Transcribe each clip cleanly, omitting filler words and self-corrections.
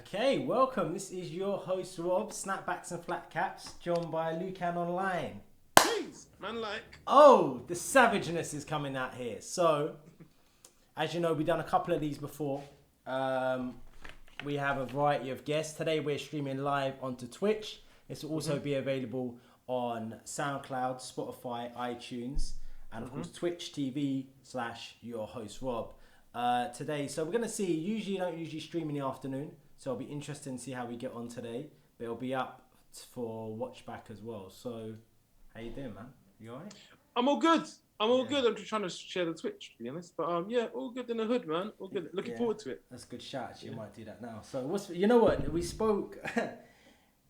Okay, welcome. This is your host Rob, SnapbacksFlatcaps, joined by Lukan Online. Jeez, man, like. Oh, the savageness is coming out here. So, as you know, we've done a couple of these before. We have a variety of guests. Today we're streaming live onto Twitch. This will also be available on SoundCloud, Spotify, iTunes, and of course Twitch TV/YourHostRob. Today, so we're going to see, I don't usually stream in the afternoon, so it'll be interesting to see how we get on today, but it'll be up for watch back as well. So, how you doing, man? You alright? I'm all good. I'm just trying to share the Twitch, to be honest. But yeah, all good in the hood, man. All good. Looking forward to it. That's a good shout. You might do that now. So, you know what? We spoke,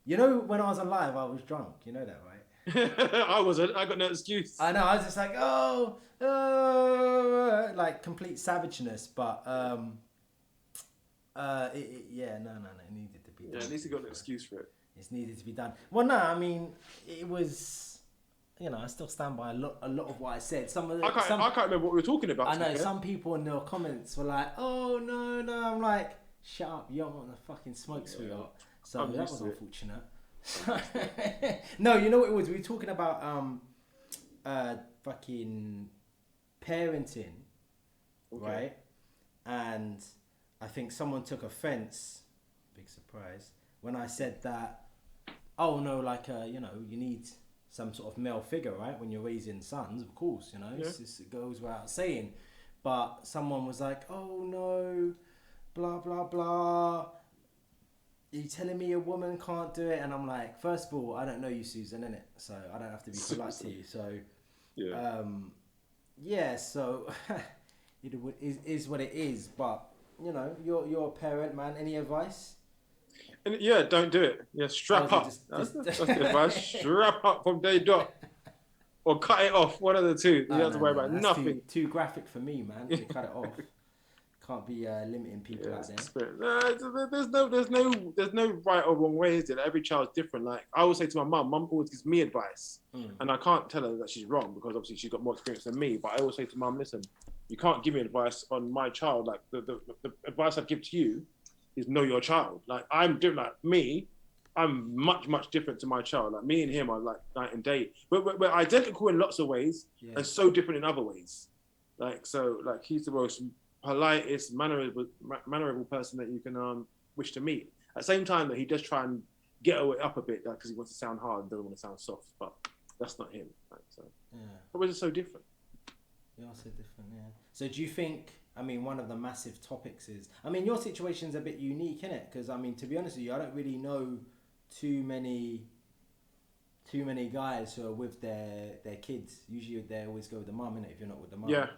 you know, when I was on live, I was drunk. You know that, right? I wasn't. I got no excuse. I know. I was just like, like complete savageness, but no, it needed to be done. Yeah, at least you got an excuse for it. It's needed to be done. Well, no, I mean, it was, I still stand by a lot of what I said. I can't remember what we were talking about. I know, some people in their comments were like, oh, no. I'm like, shut up, you don't want the fucking smoke, sweetheart. So that was unfortunate. No, you know what it was? We were talking about fucking parenting, right? And I think someone took offense, big surprise, when I said that, oh no, like you need some sort of male figure, right? When you're raising sons, of course, it goes without saying. But someone was like, oh no, blah blah blah. Are you telling me a woman can't do it? And I'm like, first of all, I don't know you, Susan, innit? So I don't have to be polite to you. So, so it is what it is. But, you're a parent, man. Any advice? And don't do it. Yeah, strap up. That's the advice. Strap up from day dot. Or cut it off. One of the two. You don't have to worry about nothing. Too graphic for me, man, to cut it off. Can't be limiting people out there. There's no right or wrong way, is it? Every child's different. Like I always say to my mum always gives me advice, and I can't tell her that she's wrong because obviously she's got more experience than me. But I always say to mum, listen, you can't give me advice on my child. Like the advice I give to you is know your child. Like I'm different. Like me, I'm much different to my child. Like me and him are like night and day. We're identical in lots of ways, and so different in other ways. Like he's the most politest, mannerable person that you can wish to meet. At the same time that he does try and get up a bit because he wants to sound hard and doesn't want to sound soft, but that's not him. But we're just so different. You're so different, yeah. So do you think, one of the massive topics is, your situation's a bit unique, innit? Because, to be honest with you, I don't really know too many guys who are with their kids. Usually they always go with the mum, innit, if you're not with the mum. Yeah.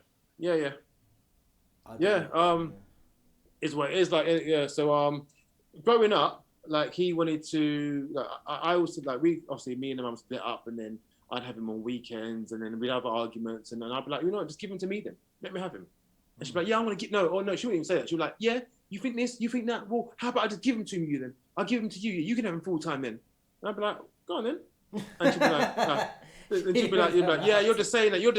It's what it is. Like, so growing up, like he wanted to. Like, I always said, like me and the mum split up, and then I'd have him on weekends, and then we'd have arguments, and then I'd be like, just give him to me then. Let me have him. And she'd be like, yeah, I want to get no. Or no, she wouldn't even say that. She'd be like, yeah, you think this, you think that. Well, how about I just give him to you then? I'll give him to you. You can have him full time then. And I'd be like, go on then. And she'd be like, no. And she'd be like, yeah, you're just saying that. You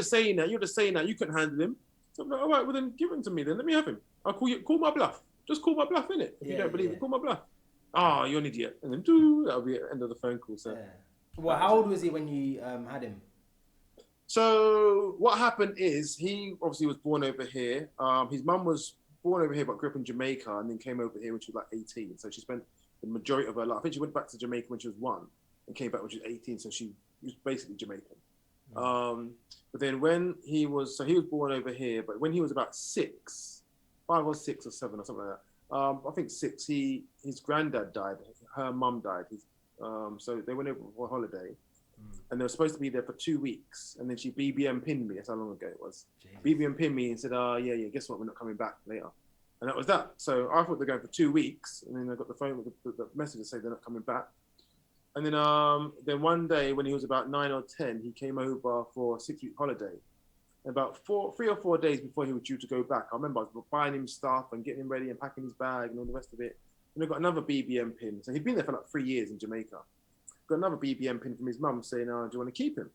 couldn't handle him. So I'm like, all right, well then give him to me then. Let me have him. I'll call my bluff. Just call my bluff, innit? If you don't believe it, call my bluff. You're an idiot. And then that'll be the end of the phone call. So. Yeah. Well, how old was he when you had him? So what happened is he obviously was born over here. His mum was born over here but grew up in Jamaica and then came over here when she was like 18. So she spent the majority of her life. I think she went back to Jamaica when she was 1 and came back when she was 18. So she was basically Jamaican. But then when he was born over here, but when he was about 5 or 6 or 7 or something like that. I think 6. His granddad died. Her mum died. So they went over for a holiday, and they were supposed to be there for 2 weeks. And then she BBM pinned me. That's how long ago it was. Jesus. BBM pinned me and said, yeah. Guess what? We're not coming back later. And that was that. So I thought they're going for 2 weeks, and then I got the phone with the message to say they're not coming back. And then one day when he was about 9 or 10, he came over for a 6-week holiday. And about 3 or 4 days before he was due to go back, I remember I was buying him stuff and getting him ready and packing his bag and all the rest of it. And I got another BBM pin. So he'd been there for like 3 years in Jamaica. Got another BBM pin from his mum saying, do you want to keep him?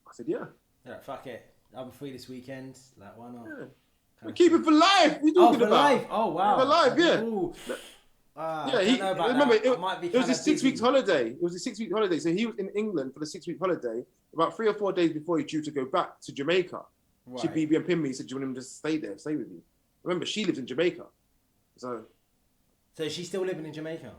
I said, yeah. Yeah, fuck it. I'm free this weekend. Like, why not? Yeah. Keep him for life. What are you talking about? For life. Oh, wow. For life, yeah. Ooh. Yeah, I don't know about remember that. I might be it was kind a of 6 weeks busy. holiday. It was a 6 week holiday. So he was in England for the 6 week holiday. About 3 or 4 days before he's due to go back to Jamaica, she Right. BB and pinned me. Said, "Do you want him to stay there, stay with you?" Remember, she lives in Jamaica, so So is she still living in Jamaica?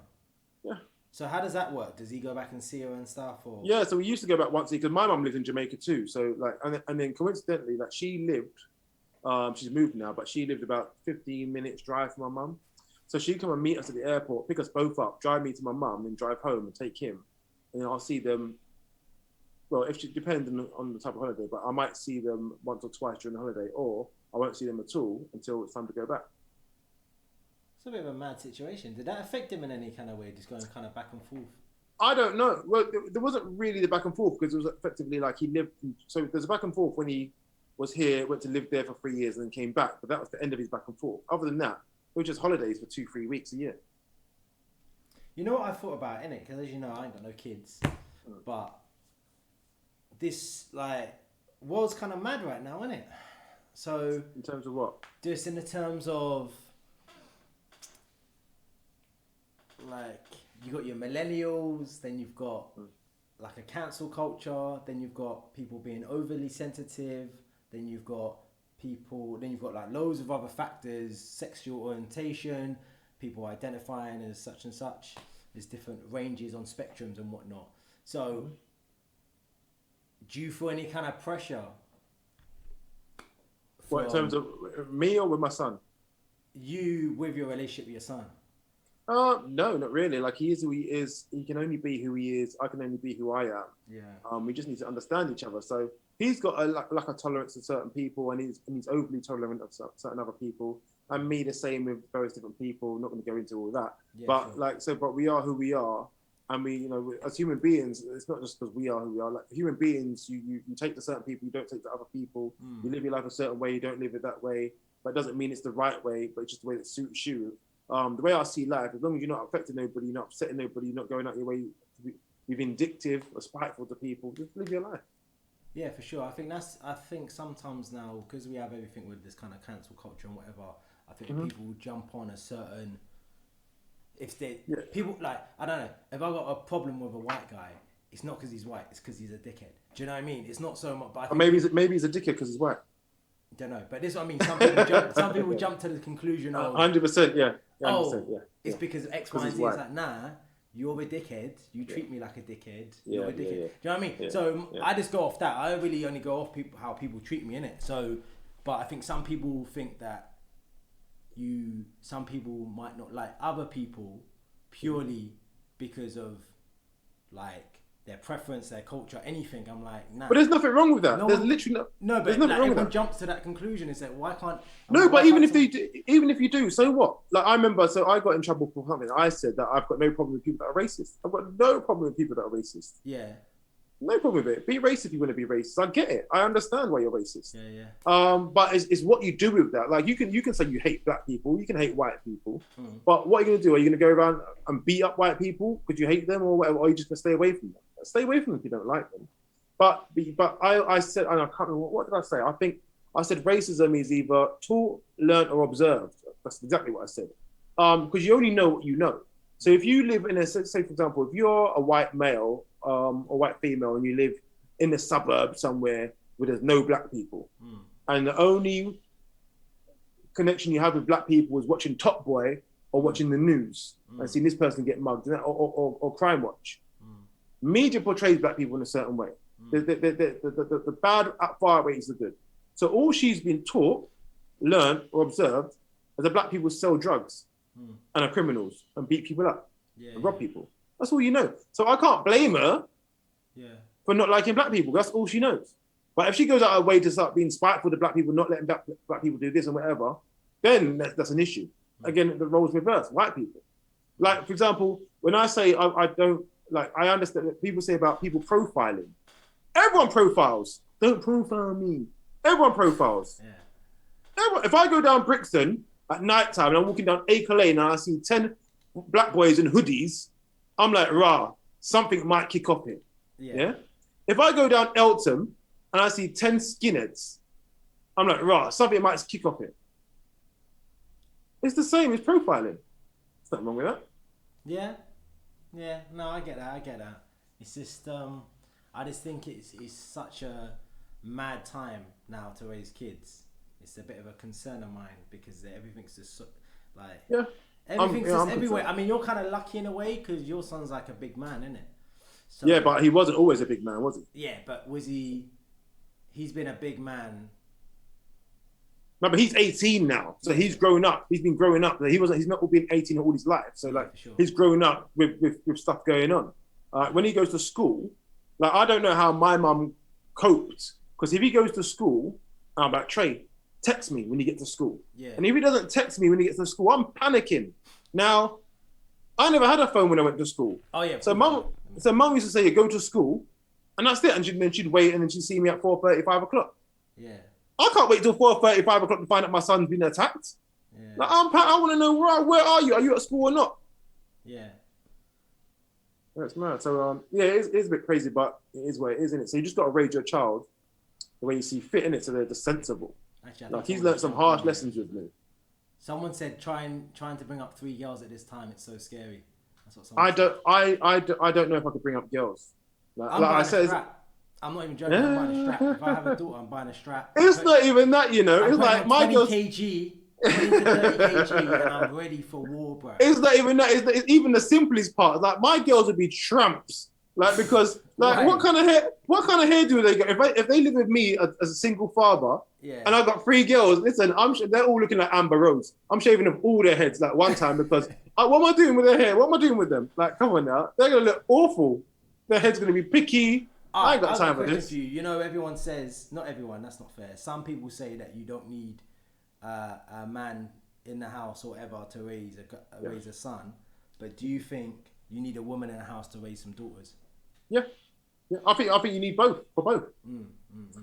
yeah. So how does that work? Does he go back and see her and stuff, or? Yeah, so we used to go back once a year because my mum lives in Jamaica too. So like, and then coincidentally, like she lived, she's moved now, but she lived about 15 minutes drive from my mum. So she'd come and meet us at the airport, pick us both up, drive me to my mum, then drive home and take him. And then I'll see them. Well, if she depends on the type of holiday, but I might see them once or twice during the holiday, or I won't see them at all until it's time to go back. It's a bit of a mad situation. Did that affect him in any kind of way, just going kind of back and forth? I don't know. Well, there wasn't really the back and forth because it was effectively like he lived. So there's a back and forth when he was here, went to live there for 3 years and then came back. But that was the end of his back and forth. Other than that, it was just holidays for 2-3 weeks a year. You know what I thought about, innit? Because as you know, I ain't got no kids. But this, like, world's kind of mad right now, innit? So... In terms of what? Just in the terms of... Like, you got your millennials, then you've got like a cancel culture, then you've got people being overly sensitive, then you've got like loads of other factors, sexual orientation, people identifying as such and such. There's different ranges on spectrums and whatnot. So, do you feel any kind of pressure? What, in terms of me or with my son? You with your relationship with your son? No, not really. Like he is who he is. He can only be who he is. I can only be who I am. Yeah. We just need to understand each other. So he's got a tolerance to certain people, and he's overly tolerant of certain other people. And me the same with various different people. Not going to go into all that. Yeah, but sure. but we are who we are, and we, as human beings, it's not just because we are who we are. Like human beings, you take to certain people, you don't take to other people. You live your life a certain way, you don't live it that way. But it doesn't mean it's the right way, but it's just the way that suits you. The way I see life, as long as you're not affecting nobody, you're not upsetting nobody, you're not going out your way to be vindictive or spiteful to people, just live your life. Yeah, for sure. I think sometimes now, because we have everything with this kind of cancel culture and whatever, I think people will jump on a certain... People, like, I don't know, if I got a problem with a white guy, it's not because he's white, it's because he's a dickhead. Do you know what I mean? It's not so much... But I think maybe he's a dickhead because he's white. Don't know, but this is what I mean. Some people jump to the conclusion of 100%, yeah. 100%, yeah. It's because X, Y, and Z. It's like, nah, you're a dickhead. You treat me like a dickhead. You're a dickhead. Do you know what I mean? Yeah, so I just go off that. I really only go off how people treat me, innit? So, but I think some people think that some people might not like other people purely because of like their preference, their culture, anything. I'm like, nah. But there's nothing wrong with that. There's literally no. But there's nothing like, wrong with everyone that. jumps to that conclusion. Is that why can't? No, but even if you do, so what? Like I remember, so I got in trouble for something. I said that I've got no problem with people that are racist. I've got no problem with people that are racist. Yeah. No problem with it. Be racist if you want to be racist. I get it. I understand why you're racist. Yeah. But it's what you do with that. Like you can say you hate black people, you can hate white people, but what are you gonna do? Are you gonna go around and beat up white people because you hate them or whatever? Or are you just gonna stay away from them? Stay away from them if you don't like them. But I said, and I can't remember what did I say. I said racism is either taught, learned, or observed. That's exactly what I said. Because you only know what you know. So if you live in say for example, if you're a white male or white female and you live in the suburb somewhere where there's no black people, and the only connection you have with black people is watching Top Boy or watching the news and seeing this person get mugged or Crime Watch. Media portrays black people in a certain way. The bad far outweighs the good. So all she's been taught, learned, or observed is that black people sell drugs and are criminals and beat people up and rob people. That's all you know. So I can't blame her for not liking black people. That's all she knows. But if she goes out her way to start being spiteful to black people, not letting black people do this and whatever, then that's an issue. Again, the roles reverse. White people. Like, for example, when I say I don't, like, I understand that people say about people profiling. Everyone profiles. Don't profile me. Everyone profiles. Everyone, if I go down Brixton at night time and I'm walking down Acre Lane and I see 10 black boys in hoodies, I'm like, rah, something might kick off here. Yeah? If I go down Eltham and I see 10 skinheads, I'm like, rah, something might kick off here. It's the same, it's profiling. There's nothing wrong with that. Yeah, yeah. No, I get that. I get that. It's just I just think it's such a mad time now to raise kids. It's a bit of a concern of mine because everything's just like Yeah, everything's just I'm everywhere. concerned. I mean, you're kind of lucky in a way because your son's like a big man, isn't it? So Yeah, but he wasn't always a big man, was he? yeah, but was he? He's been a big man. No, but he's 18 now, so Yeah, he's grown up. He's been growing up. He wasn't. He's not been 18 all his life. So yeah, like, for sure. he's grown up with stuff going on. When he goes to school, like I don't know how my mum coped because if he goes to school, I'm like Trey, text me when you get to school. Yeah. And if he doesn't text me when he gets to school, I'm panicking. Now, I never had a phone when I went to school. Oh yeah. So mum used to say, "Go to school," and that's it. And then she'd wait, and then she'd see me at 4:30, 5 o'clock. Yeah. I can't wait till 4:30, 5 o'clock to find out my son's been attacked. Yeah. Like, I want to know where are you? Are you at school or not? Yeah. That's mad. So yeah, it's a bit crazy, but it is what it is, isn't it? So you just got to raise your child the way you see fit in it, so they're just sensible. Actually, Like he's learned some harsh lessons with me. Someone said trying to bring up 3 girls at this time. It's so scary. That's what someone said. I don't know if I could bring up girls. Like I'm I buying said, a strap. I'm not even joking. I'm buying a strap. If I have a daughter, I'm buying a strap. it's not even that, you know. I'm It's like my 20 girls. kg, 20 to 30 kg, and I'm ready for war, bro. It's not even that. It's even the simplest part. Like my girls would be tramps. Like because like Right. what kind of hair do they got? If they live with me as a single father, Yeah. and I've got 3 girls, listen, they're all looking like Amber Rose. I'm shaving them all their heads like one time because what am I doing with their hair? What am I doing with them? Like come on now, they're gonna look awful. Their head's gonna be picky. I ain't got time for this. You know, everyone says, not everyone, that's not fair. Some people say that you don't need a man in the house or whatever to raise a son. But do you think you need a woman in the house to raise some daughters? Yeah. I think you need both for both.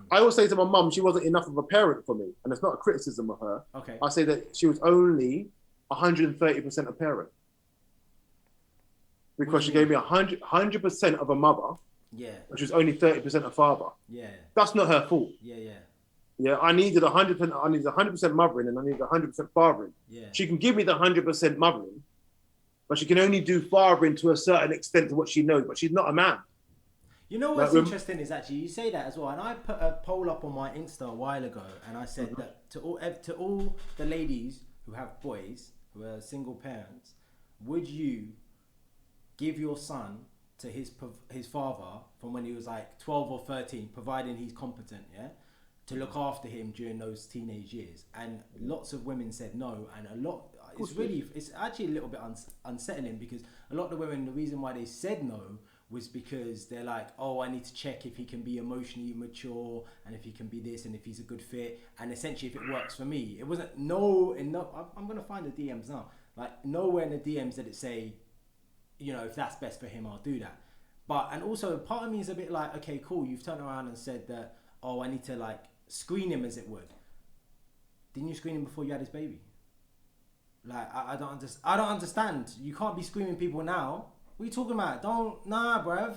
I always say to my mum, she wasn't enough of a parent for me, and it's not a criticism of her. Okay. I say that she was only 130% a parent because she gave me 100% of a mother. Yeah. Which was only 30% a father. Yeah. That's not her fault. Yeah. Yeah. Yeah, I needed 100%. I needed 100% mothering, and I needed 100% fathering. Yeah. She can give me the 100% mothering, but she can only do fathering to a certain extent to what she knows. But she's not a man. You know what's interesting is actually you say that as well, and I put a poll up on my Insta a while ago, and I said that to all the ladies who have boys who are single parents, would you give your son to his father from when he was like 12 or 13, providing he's competent, yeah, to look after him during those teenage years? And lots of women said no, and a lot. It's actually a little bit unsettling because a lot of the women, the reason why they said no was because they're like, oh, I need to check if he can be emotionally mature and if he can be this and if he's a good fit, and essentially if it works for me. It wasn't I'm gonna find the DMs now. Like nowhere in the DMs did it say, you know, if that's best for him, I'll do that. But and also part of me is a bit like, okay, cool, you've turned around and said that, oh, I need to like screen him as it would. Didn't you screen him before you had his baby? Like I don't understand. You can't be screaming people now. What are you talking about? Bruv.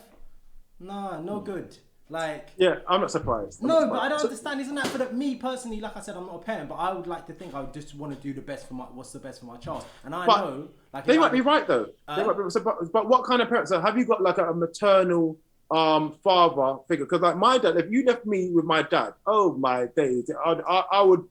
Nah, no good. Like Yeah, I'm not surprised. But I don't understand. Isn't that for me personally? Like I said, I'm not a parent, but I would like to think I would just want to do the best for what's the best for my child. And I know, like they might be right though. But what kind of parents? So have you got like a maternal father figure? Because like my dad, if you left me with my dad, oh my days, I would.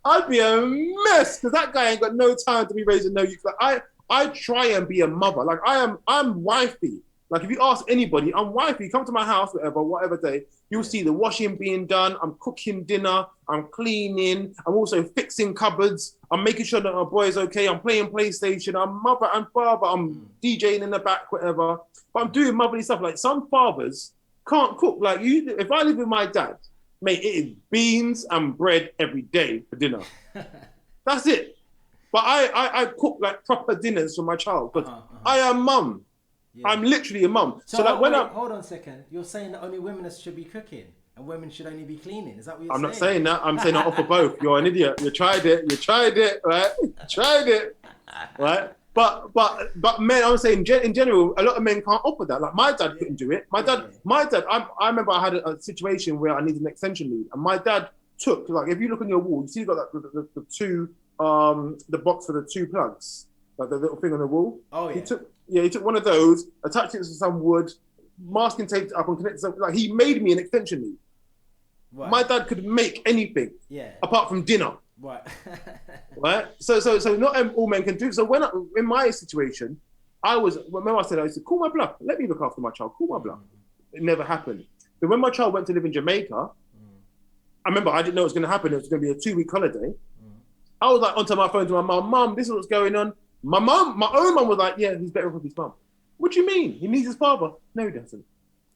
I'd be a mess because that guy ain't got no time to be raising no youth. Like I try and be a mother. Like I'm wifey. Like if you ask anybody, I'm wifey. Come to my house, whatever day, you'll see the washing being done. I'm cooking dinner. I'm cleaning. I'm also fixing cupboards. I'm making sure that my boy is okay. I'm playing PlayStation. I'm mother and father. I'm DJing in the back, whatever. But I'm doing motherly stuff. Like some fathers can't cook. Like you, if I live with my dad, mate, it is beans and bread every day for dinner. That's it. But I cook like proper dinners for my child. But I am mum. Yeah. I'm literally a mum. So like hold on a second. You're saying that only women should be cooking and women should only be cleaning. Is that what you're saying? I'm not saying that. I'm saying I offer both. You're an idiot. You tried it, right? You tried it, right? But men, I'm saying in general, a lot of men can't offer that. Like my dad couldn't do it. My dad. I remember I had a situation where I needed an extension lead, and my dad took, like, if you look on your wall, you see you got like the two, the box for the 2 plugs. like the little thing on the wall. Oh yeah. He took one of those, attached it to some wood, masking taped it up and connected something. Like he made me an extension lead. Right. My dad could make anything. Yeah. Apart from dinner. Right. Right. So not all men can do. So in my situation, remember I said I used to call my bluff. Let me look after my child. Call my bluff. It never happened. But when my child went to live in Jamaica, I remember I didn't know it was going to happen. It was going to be a 2-week holiday. I was like onto my phone to my mum, this is what's going on. My own mum was like, yeah, he's better off with his mum. What do you mean? He needs his father. No, he doesn't.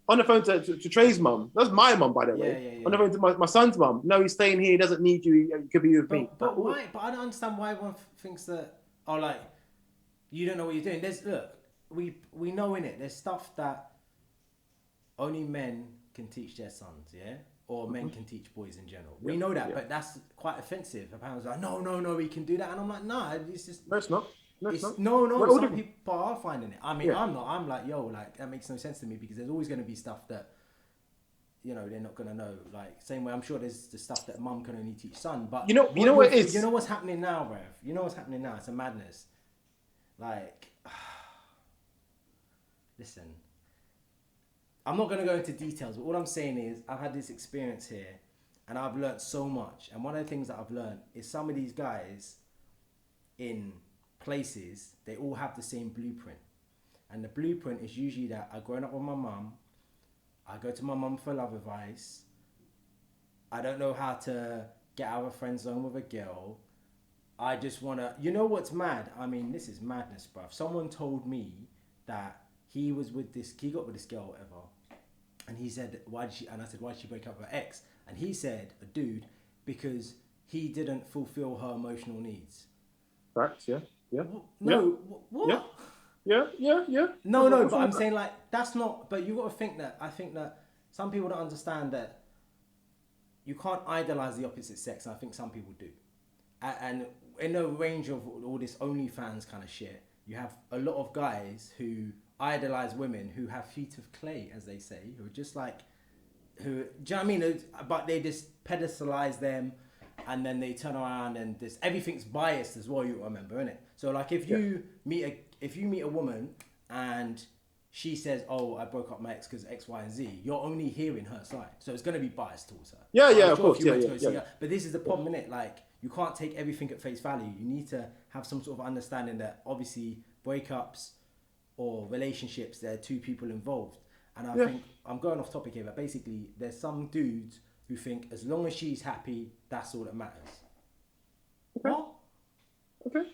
On the phone to Trey's mum. That's my mum, by the way. On the phone to my son's mum. No, he's staying here. He doesn't need you. He could be with me. But why? But I don't understand why everyone thinks that, like, you don't know what you're doing. We know in it. There's stuff that only men can teach their sons, yeah? Or men can teach boys in general. We know that, but that's quite offensive. Apparently, like, no, we can do that. And I'm like, nah, it's just... No, it's not. No, some people are finding it. I mean, I'm not. I'm like, yo, like, that makes no sense to me because there's always going to be stuff that, you know, they're not going to know. Like, same way, I'm sure there's the stuff that mum can only teach son. But you know what it is? You know what's happening now, Rev? You know what's happening now? It's a madness. Like, listen, I'm not going to go into details, but all I'm saying is I've had this experience here and I've learned so much. And one of the things that I've learned is some of these guys in places, they all have the same blueprint. And the blueprint is usually that I've grown up with my mum, I go to my mum for love advice, I don't know how to get out of a friend zone with a girl, I just want to... You know what's mad? I mean, this is madness, bruv. Someone told me that he got with this girl or whatever, and he said, why did she break up with her ex? And he said, a dude, because he didn't fulfill her emotional needs. Facts, yeah. No, what? Yeah. No, but I'm saying, like, that's not... But you got to think that... I think that some people don't understand that you can't idolize the opposite sex, and I think some people do. And in the range of all this OnlyFans kind of shit, you have a lot of guys who idolize women who have feet of clay, as they say, who are just like... do you know what I mean? But they just pedestalize them, and then they turn around and this everything's biased as well. You remember, innit? So like if you meet a woman and she says, "Oh, I broke up with my ex because X, Y, and Z," you're only hearing her side, so it's gonna be biased towards her. Of course, But this is the problem, innit? Like you can't take everything at face value. You need to have some sort of understanding that obviously breakups or relationships, there are two people involved. And I think I'm going off topic here, but basically there's some dudes who think as long as she's happy, that's all that matters. Okay. What? Okay.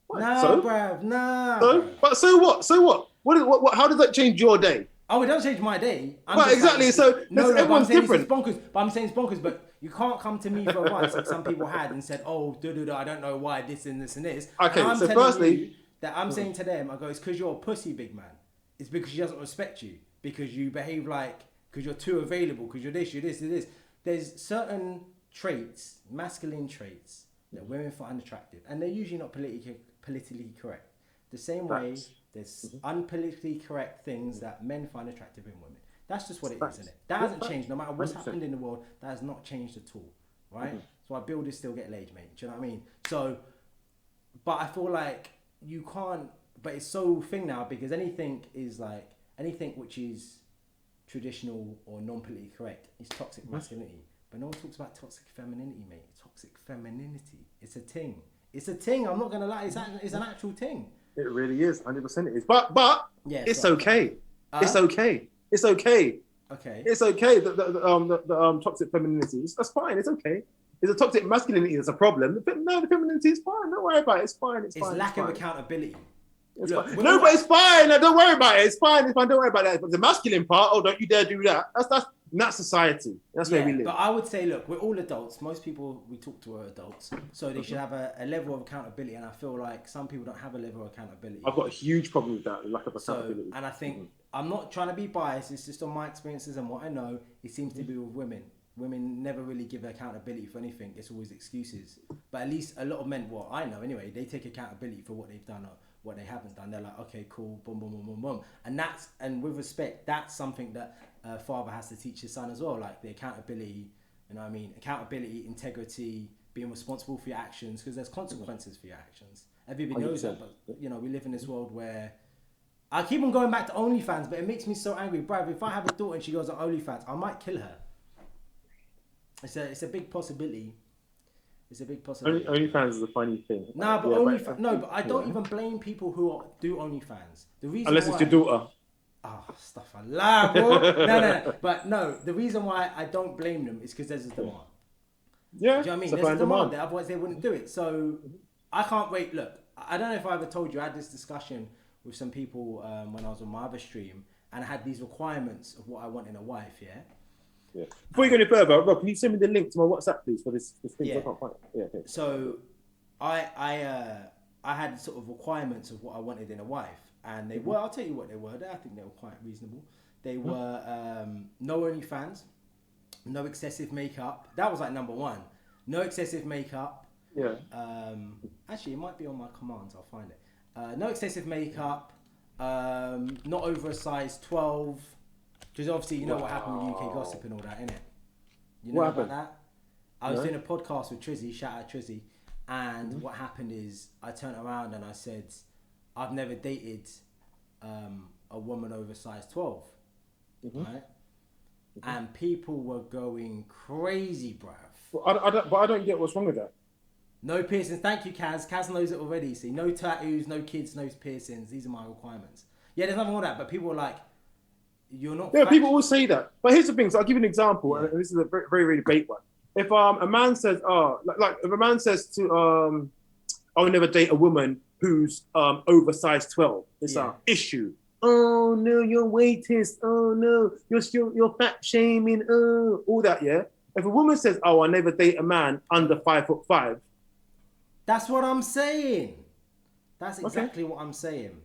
What? Nah, so? bruv, nah. So? Bruv. But so what? So what? What? How does that change your day? Oh, it doesn't change my day. Well, exactly. So everyone's different. I'm saying it's bonkers, but you can't come to me for advice like some people had and said, "Oh, I don't know why this and this and this." Okay, and I'm so telling firstly, you that I'm saying to them, I go, "It's because you're a pussy, big man. It's because she doesn't respect you because you behave because you're too available because you're this, you're this." There's certain traits, masculine traits, that women find attractive, and they're usually not politically correct. The same way there's unpolitically correct things that men find attractive in women. That's just what it is, isn't it? That hasn't changed. No matter what's 100%. happened in the world, that has not changed at all, right? So why builders still get laid, mate. Do you know what I mean? So, but I feel like you can't. But it's so thing now because anything which is traditional or non-politically correct is toxic masculinity. But no one talks about toxic femininity, mate. Toxic femininity. It's a thing. It's a thing. I'm not gonna lie. It's an actual thing. It really is. 100% it is. But it's okay. It's okay. It's okay. Okay. It's okay. The toxic femininity. That's fine. It's okay. It's a toxic masculinity that's a problem. No, the femininity is fine. Don't worry about it. It's fine. It's fine. Lack of accountability. Look, fine. No, but it's fine. Don't worry about it. It's fine. It's fine. Don't worry about that. But the masculine part, don't you dare do that. That's not society. That's where we live. But I would say, look, we're all adults. Most people we talk to are adults. So they should have a level of accountability. And I feel like some people don't have a level of accountability. I've got a huge problem with that, lack of accountability. And I think, I'm not trying to be biased. It's just on my experiences and what I know. It seems to be with women. Women never really give accountability for anything. It's always excuses. But at least a lot of men, I know anyway, they take accountability for what they've done or what they haven't done. They're like, okay, cool, boom, boom, boom, boom, boom. And with respect, that's something that a father has to teach his son as well. Like the accountability, you know what I mean? Accountability, integrity, being responsible for your actions, because there's consequences for your actions. Everybody knows that, 100%. but you know, we live in this world where I keep on going back to OnlyFans, but it makes me so angry, bruv. If I have a daughter and she goes on OnlyFans, I might kill her. It's a big possibility. It's a big possibility. OnlyFans is a funny thing. Nah, but but I don't even blame people who do OnlyFans. The reason unless it's your daughter. Oh, stuff I lie, bro. no. But no, the reason why I don't blame them is because there's a demand. Yeah, do you know what I mean? There's a demand there, otherwise they wouldn't do it. So I can't wait. Look, I don't know if I ever told you, I had this discussion with some people when I was on my other stream, and I had these requirements of what I want in a wife, yeah? Yeah. Before you go any further, Rob, can you send me the link to my WhatsApp, please, for this thing? Yeah. I can't find it. Yeah, okay. So I had sort of requirements of what I wanted in a wife, and they were, I'll tell you what they were. I think they were quite reasonable. They were no OnlyFans, no excessive makeup. That was like number one. No excessive makeup. Yeah. Actually, it might be on my commands. I'll find it. No excessive makeup. Not over a size 12. Because obviously, you know what happened with UK gossip and all that, innit? You know about that? I was doing a podcast with Trizzy, shout out Trizzy, and what happened is I turned around and I said, I've never dated a woman over size 12, right? And people were going crazy, bruv. But I don't get what's wrong with that. No piercings. Thank you, Kaz. Kaz knows it already. See, no tattoos, no kids, no piercings. These are my requirements. Yeah, there's nothing wrong with that, but people were like, you're not... Yeah, people will say that. But here's the thing. So I'll give you an example, and this is a very, very, very bait one. If a man says, if a man says to, I'll never date a woman who's over size 12, it's an issue. Oh no, your weight is. Oh no, you're fat shaming. Oh, all that. Yeah. If a woman says, "Oh, I never date a man under 5'5", that's what I'm saying. That's exactly what I'm saying.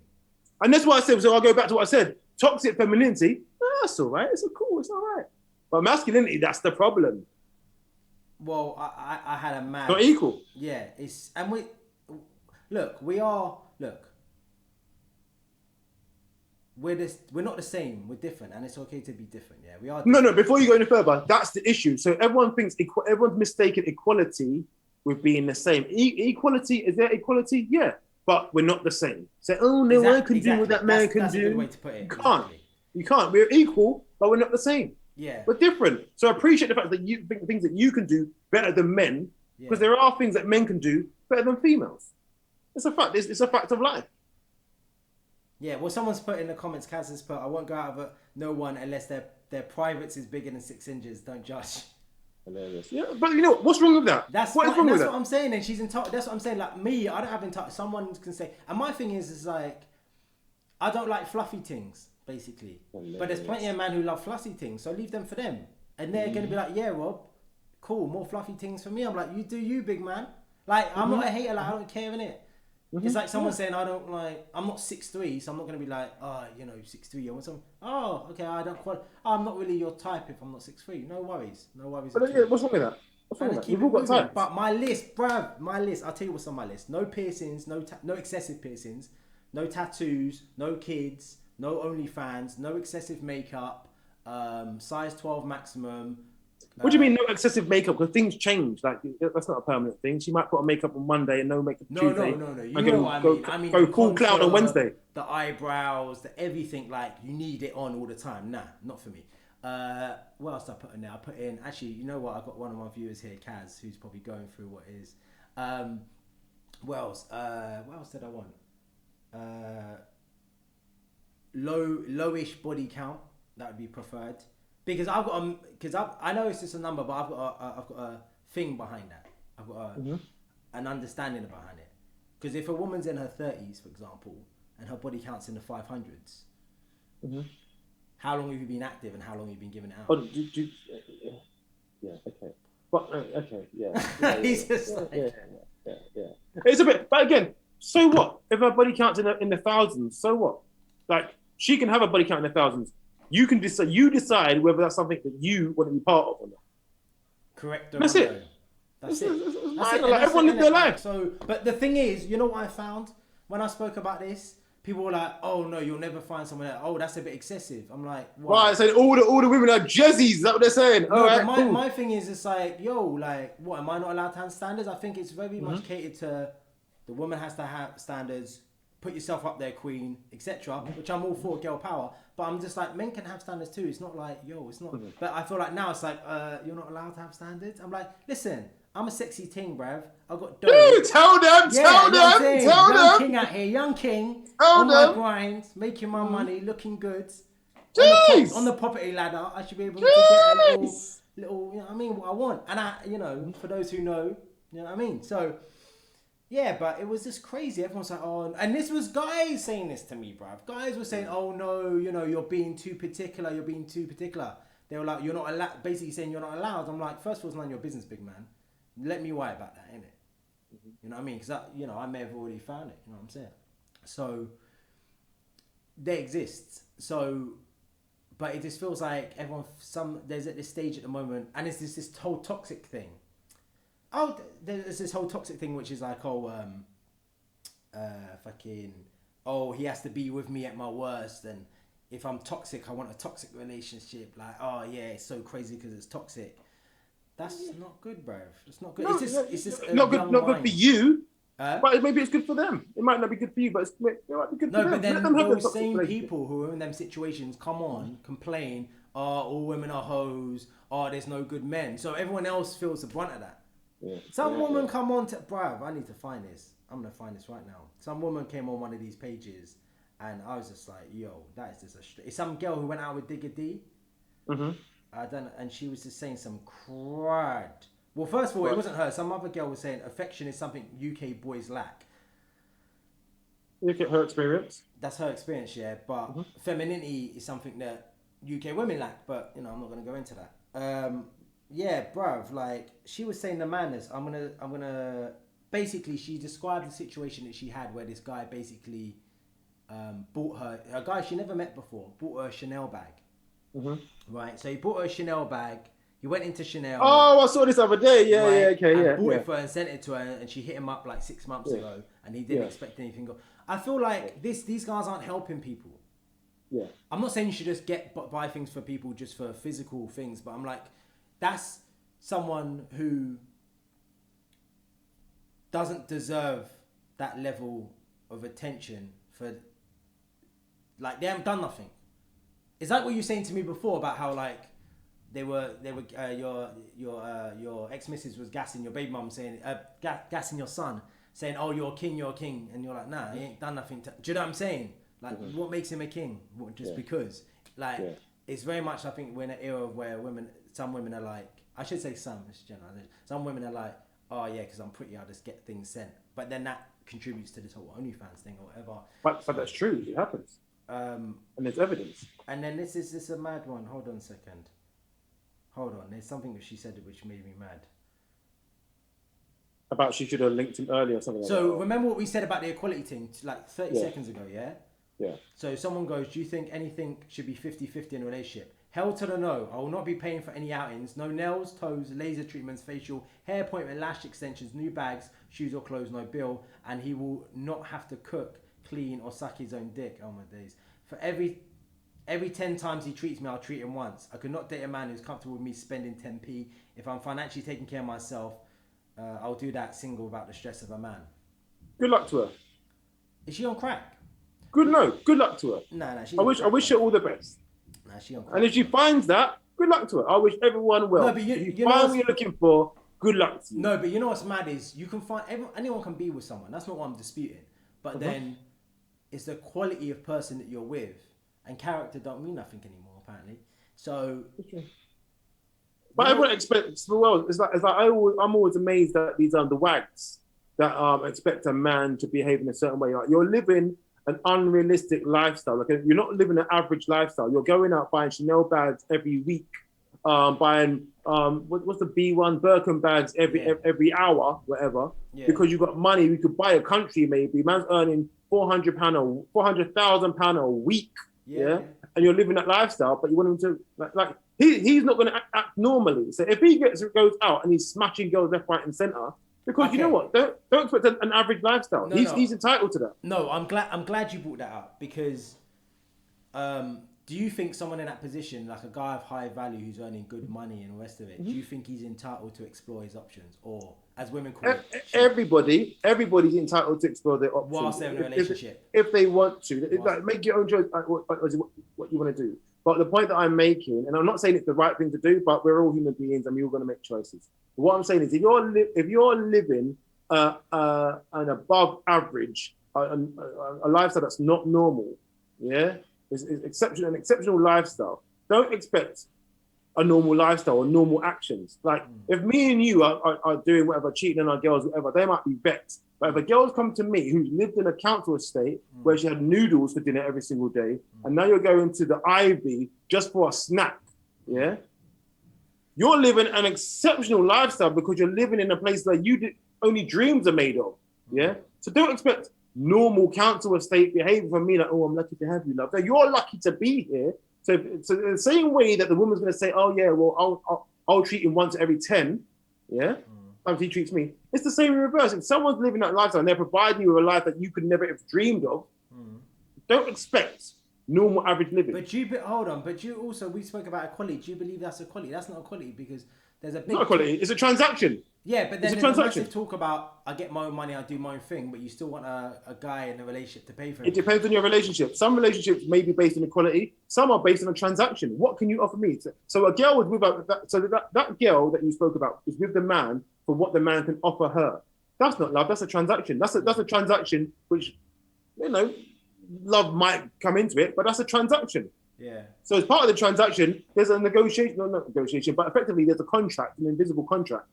And that's what I said. So I'll go back to what I said. Toxic femininity. That's all right. It's cool. It's all right. But masculinity, that's the problem. Well, I had a man. Not equal. Yeah, we're not the same. We're different, and it's okay to be different. Yeah, we are. No. Before you go any further, that's the issue. So everyone thinks everyone's mistaken equality with being the same. Equality, is there equality? Yeah, but we're not the same. So no, I can do what that man can do. That's a good way to put it. You can't. We're equal, but we're not the same. Yeah, we're different. So I appreciate the fact that you think things that you can do better than men, because there are things that men can do better than females. It's a fact. It's a fact of life. Yeah, well, someone's put in the comments, Kaz has put, I won't go out of no one unless their privates is bigger than 6 inches. Don't judge. Hilarious. Yeah, but you know, what's wrong with that? That's what I'm saying. And she's entitled. That's what I'm saying. Like me, I don't have entitled. Someone can say, and my thing is like, I don't like fluffy things, basically. Hilarious. But there's plenty of men who love fluffy things, so leave them for them. And they're going to be like, yeah, Rob, cool, more fluffy things for me. I'm like, you do you, big man. Like, I'm not a hater, like, I don't care, innit? It's like someone saying, I'm not 6'3", so I'm not going to be like, 6'3", I want some, okay, I'm not really your type if I'm not 6'3". No worries. But yeah, what's wrong with that? We've all got types. But my list, bruv, I'll tell you what's on my list. No piercings, no excessive piercings, no tattoos, no kids, no OnlyFans, no excessive makeup, size 12 maximum. What do you mean no excessive makeup? Because things change. Like, that's not a permanent thing. She might put on makeup on Monday and no makeup Tuesday. No. You know what I mean. I mean, go full clown on Wednesday. The eyebrows, the everything. Like, you need it on all the time. Nah, not for me. What else did I put in there? I put in, actually, you know what? I've got one of my viewers here, Kaz, who's probably going through what it is. What else? What else did I want? Lowish body count. That would be preferred. Because I know it's just a number, but I've got a thing behind that. I've got an understanding behind it. Because if a woman's in her 30s, for example, and her body count's in the 500s, how long have you been active and how long have you been giving it out? Oh, yeah, okay. But okay, yeah. He's just yeah. It's a bit, but again, so what? If her body count's in the thousands, so what? Like, she can have a body count in the thousands. You can decide. You decide whether that's something that you want to be part of or not. Correct. That's it. That's it. Like, everyone live their life. So, but the thing is, you know what I found when I spoke about this? People were like, "Oh no, you'll never find someone else. Oh, that's a bit excessive." I'm like, "Why?" Right. So all the women are jezzies. Is that what they're saying? No, but my thing is, it's like, yo, like, what? Am I not allowed to have standards? I think it's very much catered to The woman has to have standards. Put yourself up there, queen, etc. Which I'm all for, girl power. But I'm just like, men can have standards too. It's not like, yo, it's not. But I feel like now it's like, you're not allowed to have standards. I'm like, listen, I'm a sexy ting, bruv. I got dough. Dude, tell them, Young them. king out here, young king. Tell on them. my grind, making my money, looking good. Jeez. On the property ladder, I should be able to get a little, you know what I mean, what I want. And I, you know, for those who know, you know what I mean? So, yeah, but it was just crazy. Everyone's like, oh, and this was guys saying this to me, bruv. Guys were saying, oh no, you know, you're being too particular. They were like, you're not allowed, basically saying you're not allowed. I'm like, first of all, it's none of your business, big man. Let me worry about that, innit? You know what I mean? Because, I may have already found it, you know what I'm saying? So, they exist. So, but it just feels like there's at this stage at the moment, and it's this whole toxic thing. Oh, there's this whole toxic thing, which is like, he has to be with me at my worst, and if I'm toxic, I want a toxic relationship. Like, oh yeah, it's so crazy because it's toxic. That's not good, bruv. It's not good. No, it's just not good. Not good for you. But maybe it's good for them. It might not be good for you, but it might be good for them. No, but then Let them have those their same toxic people who are in them situations come on, complain, oh, all women are hoes, oh, there's no good men. So everyone else feels the brunt of that. Yeah. Some woman come on to, bruv, I need to find this. I'm going to find this right now. Some woman came on one of these pages and I was just like, yo, that is just it's some girl who went out with Digger D. Mm-hmm. And she was just saying some crud. Well, first of all, it wasn't her. Some other girl was saying affection is something UK boys lack. Look at her experience. That's her experience, yeah. But femininity is something that UK women lack. But, I'm not going to go into that. Yeah, bruv, like, she was saying the madness. I'm gonna basically, she described the situation that she had where this guy basically bought her, a guy she never met before, bought her a Chanel bag. Mm-hmm. Right, so he bought her a Chanel bag. He went into Chanel. Oh, I saw this other day. Yeah, right, yeah, okay, and yeah. Bought it for her and sent it to her, and she hit him up like 6 months ago, and he didn't expect anything. I feel like these guys aren't helping people. Yeah. I'm not saying you should just buy things for people just for physical things, but I'm like, that's someone who doesn't deserve that level of attention for, like, they haven't done nothing. Is that what you were saying to me before about how, like, they were your ex-missus was gassing your baby mum, saying gassing your son, saying, oh, you're a king, and you're like, nah, he ain't done nothing. Do you know what I'm saying? Like, what makes him a king? Just because, like, it's very much, I think we're in an era where some women are like, I should say some, it's generalization. Some women are like, oh yeah, because I'm pretty, I'll just get things sent. But then that contributes to this whole OnlyFans thing or whatever. But that's true. It happens. And there's evidence. And then this is a mad one. Hold on a second. Hold on. There's something that she said which made me mad. About she should have linked him earlier or something like that. So remember what we said about the equality thing like 30 seconds ago, yeah? Yeah. So someone goes, do you think anything should be 50-50 in a relationship? Hell to the no. I will not be paying for any outings. No nails, toes, laser treatments, facial, hair appointment, lash extensions, new bags, shoes or clothes, no bill. And he will not have to cook, clean or suck his own dick. Oh my days. For every 10 times he treats me, I'll treat him once. I could not date a man who's comfortable with me spending 10p. If I'm financially taking care of myself, I'll do that single without the stress of a man. Good luck to her. Is she on crack? Good luck to her. Nah, I wish her all the best. Nah, she on crack. And if she finds that, good luck to her. I wish everyone well. No, but if you find what you're looking for, good luck to you. No, but you know what's mad is you can find anyone can be with someone. That's not what I'm disputing. But then it's the quality of person that you're with, and character don't mean nothing anymore apparently. So. But everyone expects the world. It's like I'm always amazed at these the wags that expect a man to behave in a certain way. Like, you're living an unrealistic lifestyle. Like, you're not living an average lifestyle. You're going out buying Chanel bags every week, buying what's the B1 Birkin bags every hour, whatever. Yeah. Because you've got money, we could buy a country maybe. Man's earning £400,000 a week. Yeah. And you're living that lifestyle, but you want him to like he's not going to act normally. So if he goes out and he's smashing girls left, right, and center, because you know what, don't expect an average lifestyle. No, he's entitled to that. No, I'm glad you brought that up because, do you think someone in that position, like a guy of high value who's earning good money and the rest of it, do you think he's entitled to explore his options, or as women call it. Everybody's entitled to explore their options whilst they're in a relationship. if they want to. Like, make your own choice. What you want to do. But the point that I'm making, and I'm not saying it's the right thing to do, but we're all human beings and we're all going to make choices. But what I'm saying is, if you're living an above average, a lifestyle that's not normal, yeah, it's an exceptional lifestyle. Don't expect a normal lifestyle or normal actions. Like if me and you are doing whatever, cheating on our girls, whatever, they might be vexed. But if a girl's come to me who's lived in a council estate where she had noodles for dinner every single day, and now you're going to the Ivy just for a snack, yeah? You're living an exceptional lifestyle because you're living in a place that only dreams are made of, yeah? So don't expect normal council estate behavior from me, like, oh, I'm lucky to have you, love. No, you're lucky to be here. So in the same way that the woman's going to say, oh, yeah, well, I'll treat him once every 10, yeah? Sometimes he treats me. It's the same in reverse. If someone's living that lifestyle and they're providing you with a life that you could never have dreamed of, don't expect normal average living. But hold on. But you also, we spoke about equality. Do you believe that's equality? That's not equality because there's a big... It's not equality. It's a transaction. Yeah, but then there's a massive talk about, I get my own money, I do my own thing, but you still want a guy in a relationship to pay for it. It depends on your relationship. Some relationships may be based on equality. Some are based on a transaction. What can you offer me? So a girl was with that girl that you spoke about is with the man for what the man can offer her. That's not love. That's a transaction. That's a transaction which, love might come into it, but that's a transaction. Yeah. So as part of the transaction, there's a negotiation, not negotiation, but effectively there's a contract, an invisible contract.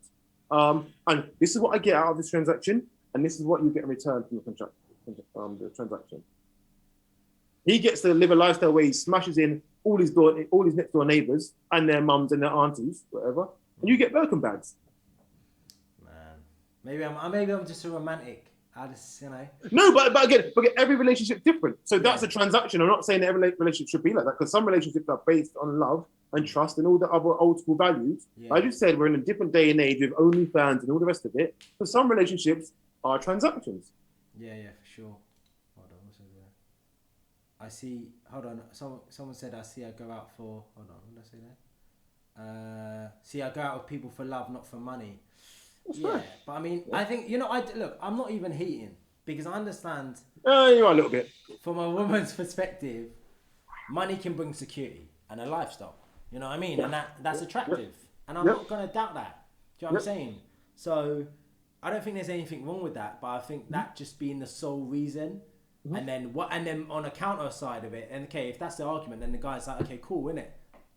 And this is what I get out of this transaction, and this is what you get in return from the transaction. He gets to live a lifestyle where he smashes in all his next door neighbours and their mums and their aunties, whatever, and you get Birkin bags. Man, maybe I'm just a romantic. No, but again, every relationship's different. So that's a transaction. I'm not saying that every relationship should be like that, because some relationships are based on love and trust and all the other old school values. Yeah. I just said we're in a different day and age with OnlyFans and all the rest of it. So some relationships are transactions. Yeah, for sure. Hold on, what's there? I see. Hold on. Someone said I see. I go out for. Hold on. What did I say there? See, I go out with people for love, not for money. That's right. But I mean, I think look. I'm not even hating because I understand. You are a little bit. From a woman's perspective, money can bring security and a lifestyle. You know what I mean? Yeah. And that's attractive. And I'm not going to doubt that. Do you know what I'm saying? So I don't think there's anything wrong with that. But I think that just being the sole reason. And then on a counter side of it, and okay, if that's the argument, then the guy's like, okay, cool, innit?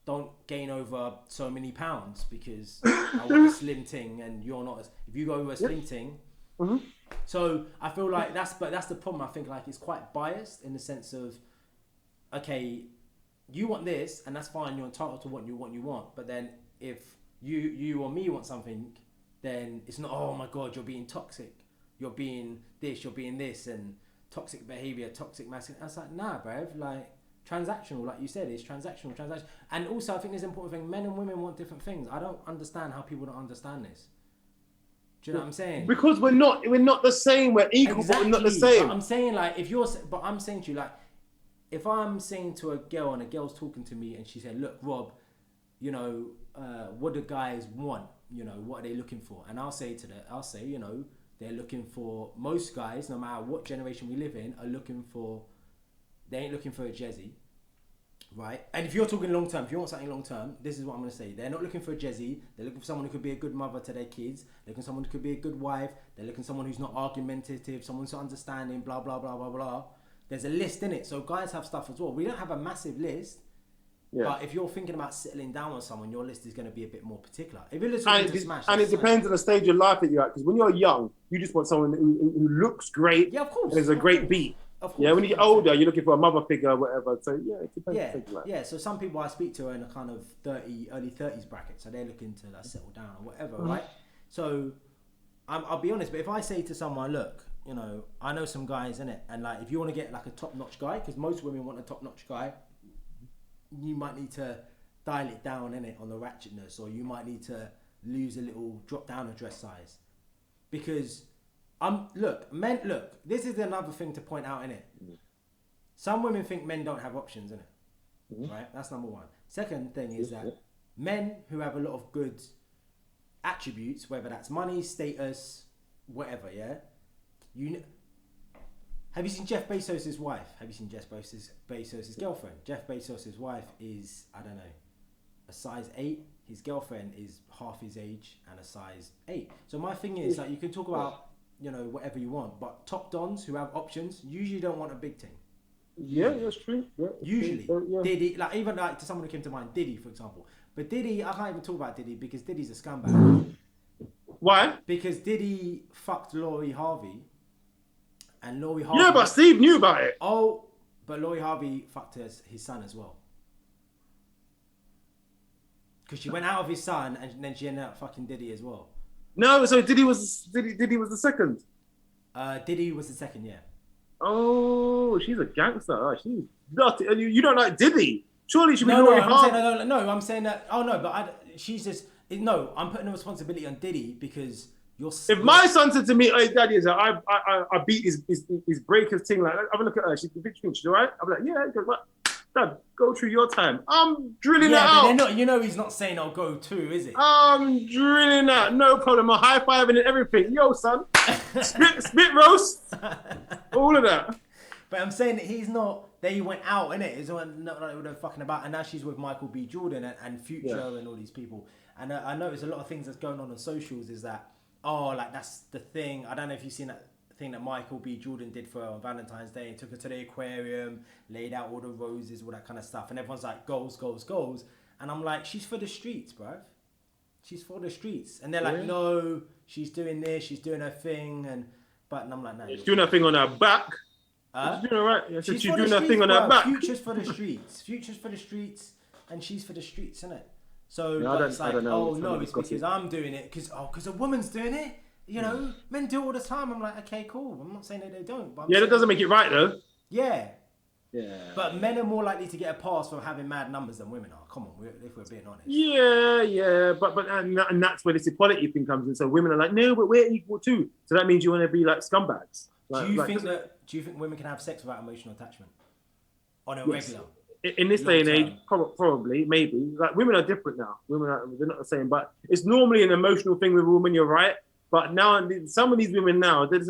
Don't gain over so many pounds because I want a slim ting and you're not. If you go over a slim ting. So I feel like that's the problem. I think like it's quite biased in the sense of, okay, you want this, and that's fine. You're entitled to what you want. But then if you or me want something, then it's not. Oh my God, you're being toxic. You're being this. You're being this, and toxic behavior, toxic masculinity. I was like, nah, bruv. Like transactional, like you said, it's transactional. And also, I think there's an important thing. Men and women want different things. I don't understand how people don't understand this. Do you know what I'm saying? Because we're not the same. We're equal, exactly. But we're not the same. But I'm saying like I'm saying to you like. If I'm saying to a girl and a girl's talking to me and she said, look, Rob, what do guys want? What are they looking for? And I'll say, they're looking for, most guys, no matter what generation we live in, they ain't looking for a Jezzy, right? And if you're talking long term, if you want something long term, this is what I'm going to say. They're not looking for a Jezzy. They're looking for someone who could be a good mother to their kids. They're looking for someone who could be a good wife. They're looking for someone who's not argumentative, someone who's understanding, blah, blah, blah, blah, blah. There's a list in it, so guys have stuff as well. We don't have a massive list, but if you're thinking about settling down on someone, your list is going to be a bit more particular. If you're looking to smash, and it depends on the stage of life that you're at. Because when you're young, you just want someone who looks great. Yeah, of course. And there's a great beat. Of course. Yeah, when you get older, you're looking for a mother figure or whatever. So it depends. Yeah. So some people I speak to are in a kind of early 30s bracket, so they're looking to settle down or whatever, right? So I'll be honest, but if I say to someone, look. I know some guys in it, and like if you want to get like a top-notch guy, because most women want a top-notch guy, you might need to dial it down in it on the ratchetness, or you might need to drop down a dress size, because this is another thing to point out in it. Some women think men don't have options in it, right? That's number one. Second thing is that men who have a lot of good attributes, whether that's money, status, whatever, yeah? Have you seen Jeff Bezos' wife? Have you seen Jeff Bezos' girlfriend? Jeff Bezos' wife is, I don't know, a size 8. His girlfriend is half his age and a size 8. So my thing is, like, you can talk about, you know, whatever you want, but top dons who have options usually don't want a big thing. Yeah, that's true. Yeah, usually. true. Yeah. Diddy, like, even like to someone who came to mind, Diddy, for example. But Diddy, I can't even talk about Diddy because Diddy's a scumbag. Why? Because Diddy fucked Lori Harvey. And Lori Harvey... Yeah, but Steve knew about it. Oh, but Lori Harvey fucked his son as well. Because she went out of his son and then she ended up fucking Diddy as well. No, so Diddy was the second. Diddy was the second, yeah. Oh, she's a gangster. Oh, she's dirty. And you don't like Diddy. Surely she should be Lori Harvey. I'm saying that... Oh, no, but she's just... No, I'm putting the responsibility on Diddy because... If my son said to me, "Hey, Daddy, I beat his breakers thing," like, have a look at her. She's all right. I'm like, "Yeah." He goes, "What? Dad, go through your time. I'm drilling that out." Not, you know, he's not saying I'll go too, is it? I'm drilling that. No problem. I'm high fiving and everything. Yo, son, spit roast, all of that. But I'm saying that he's not. They went out, innit? It's not like they're fucking about, and now she's with Michael B. Jordan and Future and all these people. And I notice a lot of things that's going on socials is that. Oh, like that's the thing. I don't know if you've seen that thing that Michael B. Jordan did for Valentine's Day. He took her to the aquarium, laid out all the roses, all that kind of stuff. And everyone's like, goals, goals, goals. And I'm like, she's for the streets, bruv. She's for the streets. And they're like, no, she's doing this, she's doing her thing. And I'm like, no. She's doing her thing on her back. She's doing all right. Yeah, she's doing her thing on her back. Future's for the streets. Future's for the streets. And she's for the streets, isn't it? So it's like, oh no, it's because I'm doing it because a woman's doing it. You know, men do it all the time. I'm like, okay, cool. I'm not saying that they don't. But that doesn't make it right though. Yeah. But men are more likely to get a pass for having mad numbers than women are. Come on, if we're being honest. Yeah. But that's where this equality thing comes in. So women are like, no, but we're equal too. So that means you want to be like scumbags. Like, do you think women can have sex without emotional attachment on a regular? In this day and age, probably, maybe. Like, women are different now. They're not the same. But it's normally an emotional thing with a woman, you're right. But now, some of these women now, they're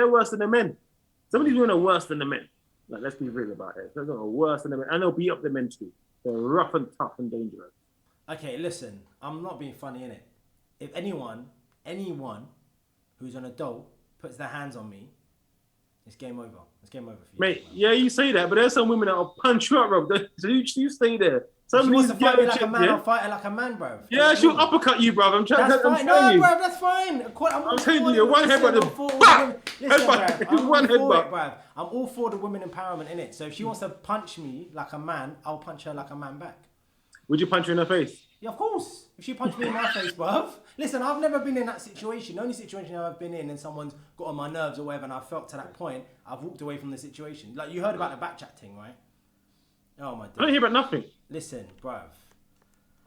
worse than the men. Some of these women are worse than the men. Like, let's be real about it. They're worse than the men. And they'll beat up the men too. They're rough and tough and dangerous. Okay, listen. I'm not being funny, innit? If anyone who's an adult puts their hands on me, it's game over. It's game over for you. Mate, yeah, you say that, but there's some women that will punch you up, bro. So you stay there. She wants to fight me like a man, I'll fight her like a man, bro. Yeah, she'll uppercut you, bro. I'm trying to tell you. No, bro, that's fine. I'm telling you, one headbutt. I'm all for the women empowerment, innit? So if she wants to punch me like a man, I'll punch her like a man back. Would you punch her in her face? Yeah, of course. If she punched me in my face, bruv. Listen, I've never been in that situation. The only situation I've been in and someone's got on my nerves or whatever and I felt to that point, I've walked away from the situation. Like, you heard about the back chat thing, right? Oh, my God. I don't hear about nothing. Listen, bruv.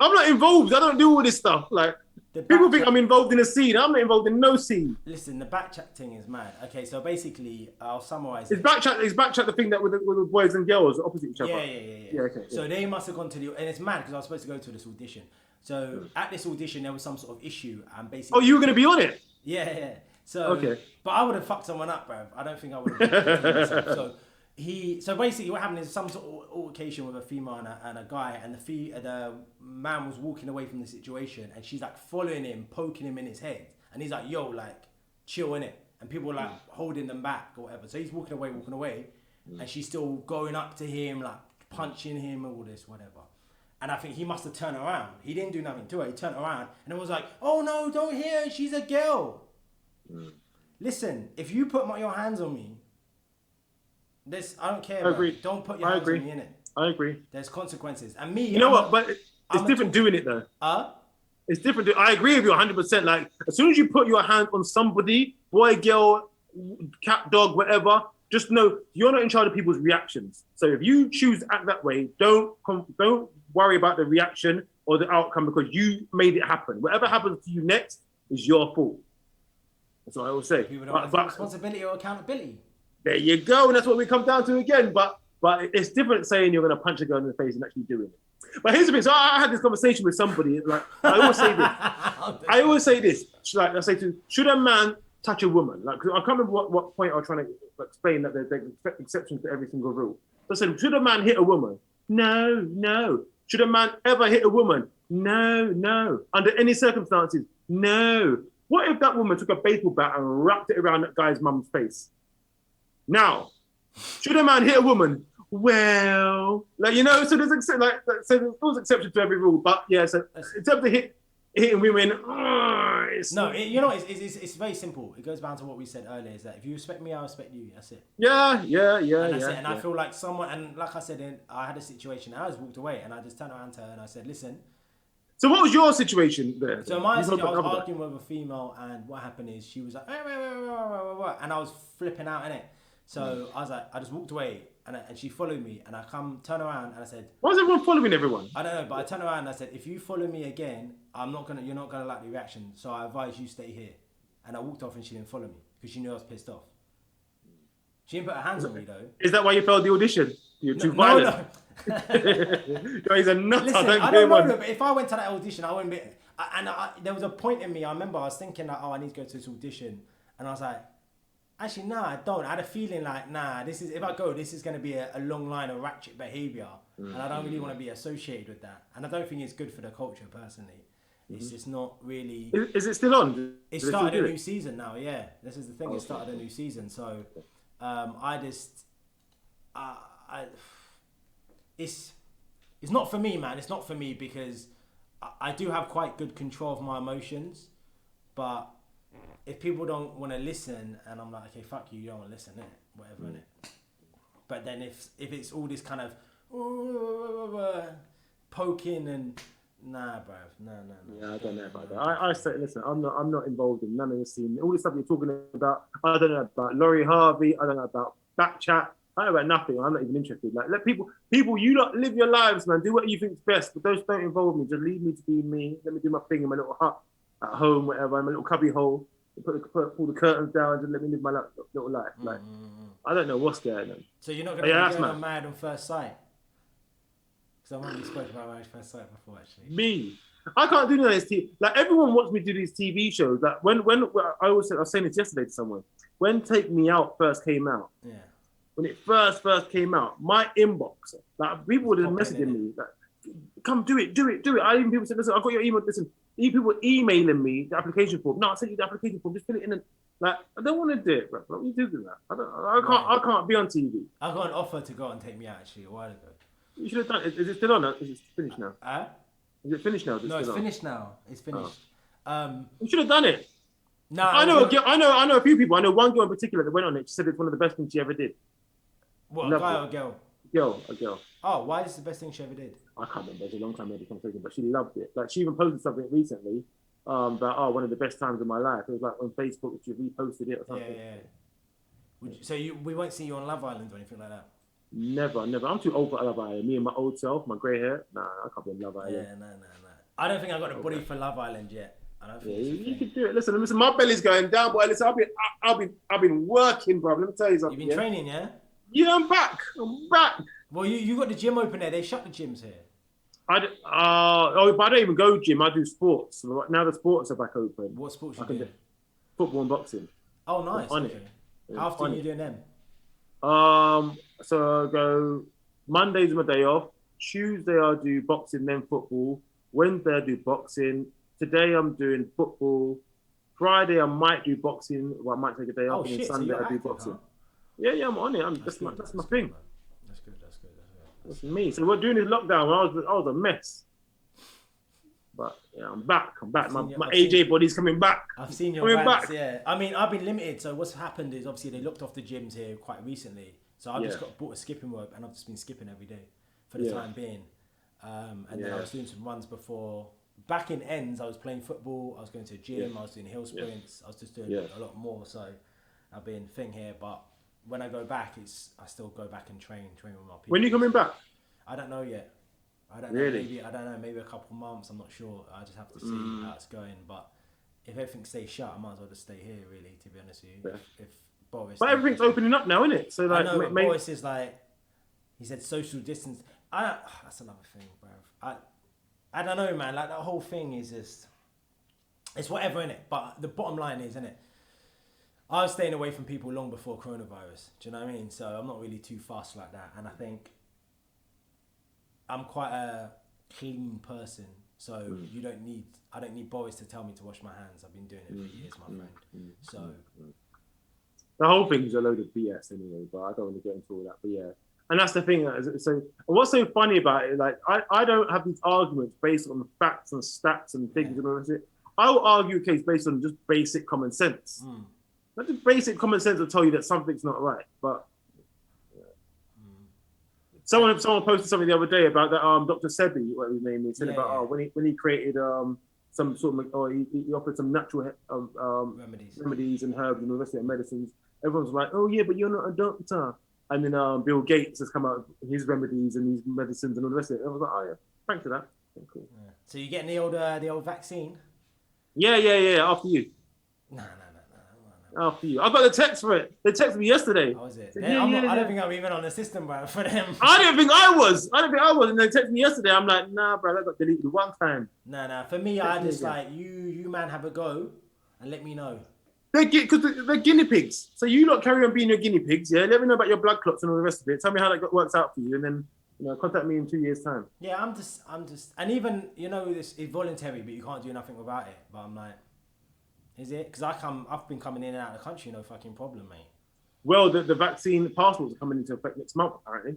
I'm not involved. I don't do all this stuff. Like, people think I'm involved in a scene. I'm not involved in no scene. Listen, the back chat thing is mad. Okay, so basically, I'll summarise it. Is back chat the thing that with the boys and girls opposite each other? Yeah. Okay. So they must have gone to and it's mad because I was supposed to go to this audition. So at this audition, there was some sort of issue and basically... Oh, you were going to be on it? Yeah. So, okay. But I would have fucked someone up, bruv. I don't think I would have. So basically what happened is some sort of altercation with a female and a guy, and the man was walking away from the situation and she's like following him, poking him in his head. And he's like, yo, like, chill, innit? And people were like holding them back or whatever. So he's walking away, and she's still going up to him, like punching him, all this, whatever. And I think he must have turned around. He didn't do nothing to her. He turned around and it was like, oh no, don't hit her. She's a girl. Listen, if you put your hands on me, I don't care. I agree. Don't put your hands on me in it. I agree. There's consequences. And me, you know what? But it's different doing it though. It's different. I agree with you 100%. Like, as soon as you put your hand on somebody, boy, girl, cat, dog, whatever, just know you're not in charge of people's reactions. So if you choose to act that way, don't worry about the reaction or the outcome because you made it happen. Whatever happens to you next is your fault. That's what I always say. People don't have responsibility or accountability. There you go, and that's what we come down to again. But it's different saying you're going to punch a girl in the face and actually doing it. But here's the thing. So I had this conversation with somebody. Like I always say this. Like I say should a man touch a woman? Like I can't remember what point I was trying to explain that there's exceptions to every single rule. So I said, should a man hit a woman? No, no. Should a man ever hit a woman? No, no. Under any circumstances? No. What if that woman took a baseball bat and wrapped it around that guy's mum's face? Now, should a man hit a woman? Well, like so there's exceptions to every rule, but yeah. So in terms of hitting women, it's very simple. It goes down to what we said earlier: is that if you respect me, I respect you. That's it. Yeah. And that's it. And I feel like someone, and like I said, I had a situation. I just walked away, and I just turned around to her and I said, "Listen." So what was your situation there? So my situation, I was arguing with a female, and what happened is she was like, and I was flipping out in it. So I was like, I just walked away, and she followed me, and I turn around, and I said, why is everyone following everyone? I don't know, but I turned around and I said, if you follow me again, you're not gonna like the reaction. So I advise you stay here. And I walked off, and she didn't follow me because she knew I was pissed off. She didn't put her hands on me though. Is that why you failed the audition? You're too violent. No. He's a nut. Listen, I don't know, but if I went to that audition, I wouldn't be. There was a point in me. I remember I was thinking like, I need to go to this audition, and I was like, actually, no, I don't. I had a feeling like, if I go, this is going to be a long line of ratchet behaviour, and I don't really want to be associated with that. And I don't think it's good for the culture, personally. It's just not really... Is it still on? It started a new season now, yeah. This is the thing, it started a new season. So, it's not for me, man. It's not for me because I do have quite good control of my emotions, but... if people don't want to listen, and I'm like, okay, fuck you, you don't want to listen, innit? Whatever, innit? But then if it's all this kind of poking and nah, bruv, no. Yeah, I don't know about that. I say, listen, I'm not involved in none of this scene. All this stuff you're talking about, I don't know about Laurie Harvey, I don't know about Backchat, I don't know about nothing. I'm not even interested. Like, let people, you lot live your lives, man. Do what you think's best, but don't involve me. Just leave me to be me. Let me do my thing in my little hut at home, whatever, in my little cubby hole. Pull the curtains down and let me live my little life. Like, I don't know what's going on. So you're not going to be on Married on First Sight? Because I've already spoken about Married on First Sight before, actually. Me? I can't do none of this TV. Like, everyone wants me to do these TV shows. Like, when I was saying this yesterday to someone. When Take Me Out first came out, when it first came out, my inbox, like, people were just messaging me, like, come do it. I even people said, listen, I've got your email, listen. People emailing me the application form. No, I sent you the application form. Just fill it in. Like, I don't want to do it, bro. What are you doing that? I can't be on TV. I got an offer to go and Take Me Out actually a while ago. You should have done it. Is it still on? Is it finished now? Is it finished now? No, it's finished now. It's finished. You should have done it. No, I know a few people. I know one girl in particular that went on it. She said it's one of the best things she ever did. What, a guy or a girl? A girl. Oh, why is it the best thing she ever did? I can't remember. It was a long time ago, conversation, but she loved it. Like, she even posted something recently about one of the best times of my life. It was like on Facebook, she reposted it or something. Yeah. We won't see you on Love Island or anything like that? Never. I'm too old for Love Island. Me and my old self, my grey hair. Nah, I can't be on Love Island. Yeah, no. I don't think I got the body for Love Island yet. I don't think you can do it. Listen, my belly's going down, boy. Listen, I've been working, bro. Let me tell you something. You've been training, yeah? Yeah, I'm back. Well, you got the gym open there. They shut the gyms here. But I don't even go gym. I do sports. Now the sports are back open. What sports you do? Football and boxing. Oh, nice. Okay. How often are you doing them? So I go Monday's my day off. Tuesday I do boxing, then football. Wednesday I do boxing. Today I'm doing football. Friday I might do boxing. Well, I might take a day off. And then Sunday I do boxing. Huh? Yeah, I'm on it. That's my thing. That's good. That's me. So we're doing this lockdown. I was a mess. But yeah, I'm back. My AJ body's coming back. I've seen your rants, yeah. I mean, I've been limited. So what's happened is obviously they looked off the gyms here quite recently. So I've just bought a skipping rope and I've just been skipping every day for the time being. And then I was doing some runs before. Back in ends, I was playing football. I was going to the gym. I was doing hill sprints. I was just doing a lot more. So I've been thing here, but when I go back, I still go back and train with my people. When are you coming back? I don't know yet. I don't know. Maybe a couple months. I'm not sure. I just have to see how it's going. But if everything stays shut, I might as well just stay here. Really, to be honest with you. Yeah. If Boris. But everything's opening up now, isn't it? So like, I know. Boris is like, he said social distance. That's another thing, bro. I don't know, man. Like that whole thing is just, it's whatever in it. But the bottom line is, innit? I was staying away from people long before coronavirus. Do you know what I mean? So I'm not really too fast like that. And I think I'm quite a clean person. So I don't need Boris to tell me to wash my hands. I've been doing it for years, my friend. So the whole thing is a load of BS anyway, but I don't want to get into all that. But yeah. And that's the thing. So what's so funny about it, like, I don't have these arguments based on facts and stats and things and all that. I will argue a case based on just basic common sense. Not just basic common sense will tell you that something's not right. But someone posted something the other day about that Dr. Sebi, whatever his name is, said about when he created some sort of, or he offered some natural remedies and herbs and all the rest of medicines. Everyone's like, oh yeah, but you're not a doctor. And then Bill Gates has come out with his remedies and his medicines and all the rest of it. I was like, oh yeah, thanks for that. Yeah, cool. Yeah. So you getting the old vaccine? Yeah. After you. No. After you. I got the text for it. They texted me yesterday. How was it? Said, I don't think I'm even on the system, bro, for them. I didn't think I was. And they texted me yesterday. I'm like, nah, bro, that got deleted one time. Nah. For me, I just like, you man have a go and let me know. Because they're guinea pigs. So you lot carry on being your guinea pigs, yeah? Let me know about your blood clots and all the rest of it. Tell me how that works out for you, and then contact me in 2 years' time. Yeah, I'm just, and even this is voluntary, but you can't do nothing about it. But I'm like, is it? Because I've been coming in and out of the country, no fucking problem, mate. Well, the vaccine passports are coming into effect next month, apparently.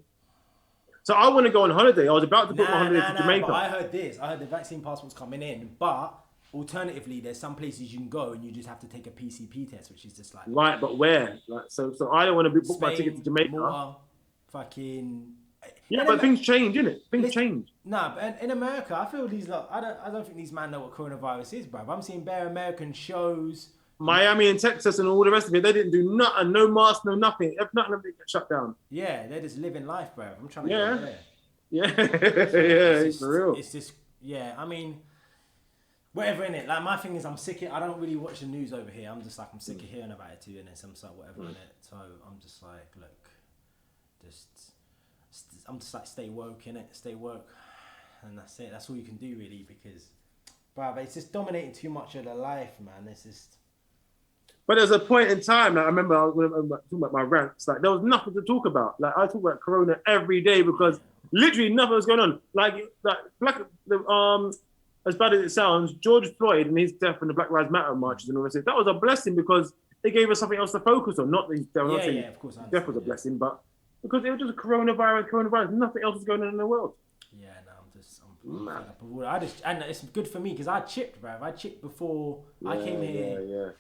So I want to go on holiday. I was about to book my holiday to Jamaica. But I heard the vaccine passport's coming in, but alternatively, there's some places you can go and you just have to take a PCP test, which is just like... Right, but where? Like, so I don't want to book my ticket to Jamaica. Malta, fucking... Yeah, but things change, innit? Things change. Nah, but in America, I feel these lot... I don't think these man know what coronavirus is, bruv. I'm seeing bare American shows... Miami and Texas and all the rest of it, they didn't do nothing, no mask, no nothing. Nothing of it got shut down. Yeah, they're just living life, bruv. I'm trying to get there. Yeah, it's for real. It's just... Yeah, I mean... Whatever in it, like my thing is, I'm sick of. I don't really watch the news over here. I'm just like, I'm sick of hearing about it too, and it's some sort whatever in it. So I'm just like, look, I'm just like, stay woke in it, stay woke, and that's it. That's all you can do really, because, bruv, it's just dominating too much of the life, man. It's just. But there's a point in time. Like, I remember I was talking about my rants. Like there was nothing to talk about. Like I talk about Corona every day because literally nothing was going on. Like as bad as it sounds, George Floyd and his death and the Black Lives Matter marches and all this, that was a blessing because they gave us something else to focus on. Not his death. Yeah, of course. Death was a blessing, but because it was just coronavirus, nothing else was going on in the world. Yeah, no, I'm and it's good for me because I chipped, bruv. I chipped before I came here.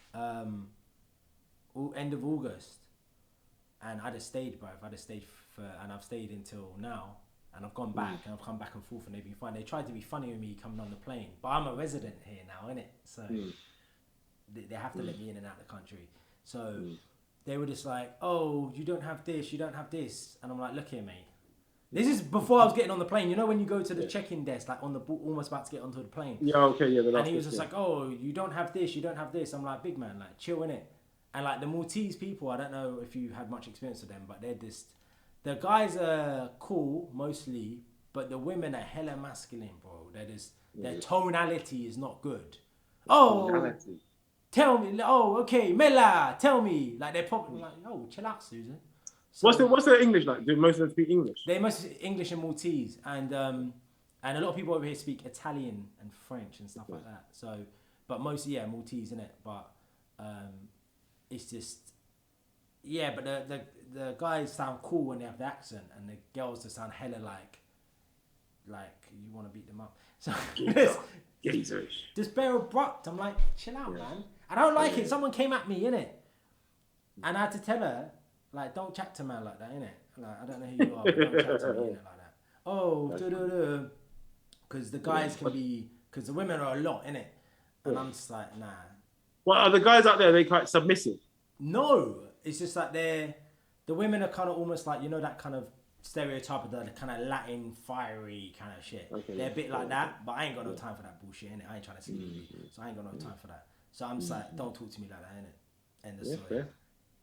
End of August, and I just stayed, bruv. And I've stayed until now. And I've gone back and I've come back and forth and they've been fine. They tried to be funny with me coming on the plane, but I'm a resident here now, innit? So they have to let me in and out of the country. So they were just like, oh, you don't have this. And I'm like, look here, mate. This is before I was getting on the plane. You know when you go to the check-in desk, like on the almost about to get onto the plane? Yeah, okay, yeah. And he was just like, oh, you don't have this. I'm like, big man, like chill, innit? And like the Maltese people, I don't know if you had much experience with them, but they're just... The guys are cool mostly, but the women are hella masculine, bro. Their tonality is not good. Tell me. Oh, okay, Mela, tell me. Like they're probably like, oh, chill out, Susan. So, what's their English like? Do most of them speak English? They mostly English and Maltese, and a lot of people over here speak Italian and French and stuff like that. So, but mostly Maltese, innit? But it's just. Yeah, but the guys sound cool when they have the accent, and the girls just sound hella like you want to beat them up. So just bare abrupt. I'm like, chill out, man. I don't like it. Someone came at me, innit? And I had to tell her, like, don't chat to man like that, innit? Like, I don't know who you are, but don't chat to me, innit, like that. Oh, because the guys can be, because the women are a lot, innit? And I'm just like, nah. Well, are the guys out there, are they quite submissive? No. It's just like the women are kind of almost like, that kind of stereotype of the kind of Latin fiery kind of shit. Okay, they're a bit like that, but I ain't got no time for that bullshit, innit? I ain't trying to see you, so I ain't got no time for that. So I'm just like, don't talk to me like that, innit? End of story.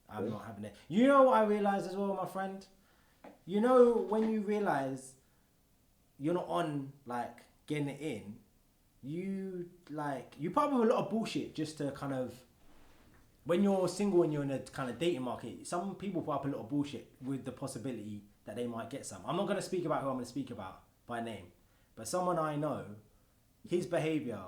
I'm not having it. You know what I realised as well, my friend? You know when you realise you're not on like getting it in, you put up with a lot of bullshit just to kind of, when you're single and you're in a kind of dating market, some people put up a lot of bullshit with the possibility that they might get some. I'm not going to speak about who I'm going to speak about by name, but someone I know, his behaviour,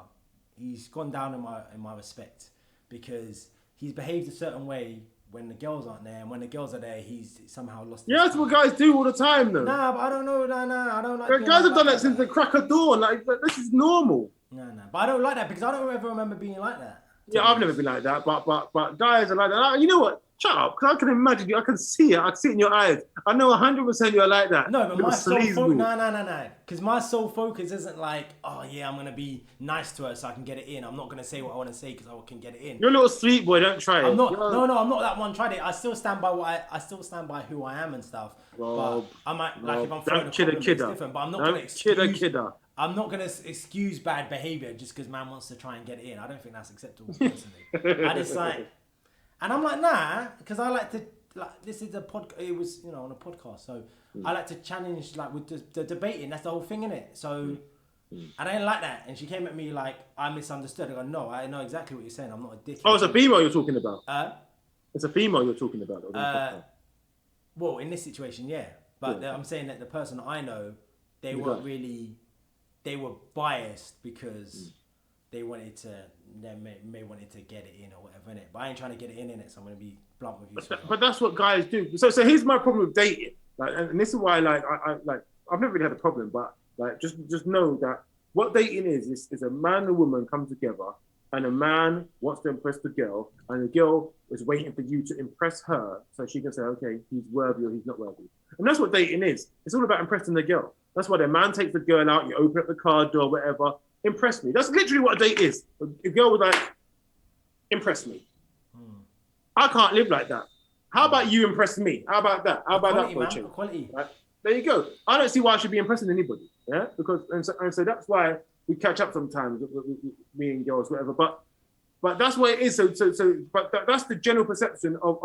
he's gone down in my respect, because he's behaved a certain way when the girls aren't there, and when the girls are there, he's somehow lost. Yeah, that's what guys do all the time, though. Nah, but I don't know. Nah, I don't like. Guys have done that since the crack of dawn. Like, this is normal. Nah, but I don't like that because I don't ever remember being like that. Yeah, I've never been like that, but guys are like that. You know what? Shut up, because I can imagine you. I can see it. I can see it in your eyes. I know 100% you're like that. No, but my sole focus, no. Because my sole focus isn't like, oh yeah, I'm gonna be nice to her so I can get it in. I'm not gonna say what I want to say because I can get it in. You're a little sweet boy. Don't try it. I'm not. No, I'm not that one. Tried it. I still stand by I still stand by who I am and stuff. Rob, but I might like if I'm throwing a kidder. it's different. But I'm not gonna excuse. Kidder. I'm not gonna excuse bad behavior just because man wants to try and get it in. I don't think that's acceptable personally. I just like. And I'm like, nah, because I like to, like, this is a podcast, it was, on a podcast, so I like to challenge, like, with the debating, that's the whole thing, innit? So, I didn't like that, and she came at me like, I misunderstood. I go, no, I know exactly what you're saying, I'm not a dick. Oh, it's a female you're talking about? It's a female you're talking about? Well, in this situation, yeah. But I'm saying that the person that I know, they weren't really, they were biased because they wanted to, they may wanted to get it in or whatever, innit? But I ain't trying to get it in it, so I'm going to be blunt with you. But that's what guys do. So here's my problem with dating. Like, and this is why, like, I've never really had a problem, but like, just know that what dating is a man and a woman come together, and a man wants to impress the girl, and the girl is waiting for you to impress her so she can say, okay, he's worthy or he's not worthy. And that's what dating is. It's all about impressing the girl. That's why the man takes the girl out, you open up the car door, whatever, impress me. That's literally what a date is. A girl was like, impress me. I can't live like that. How about you impress me? How about that? How about that, coaching? Right? There you go. I don't see why I should be impressing anybody. Yeah, because and so that's why we catch up sometimes with me and girls, whatever. But that's what it is. But that's the general perception of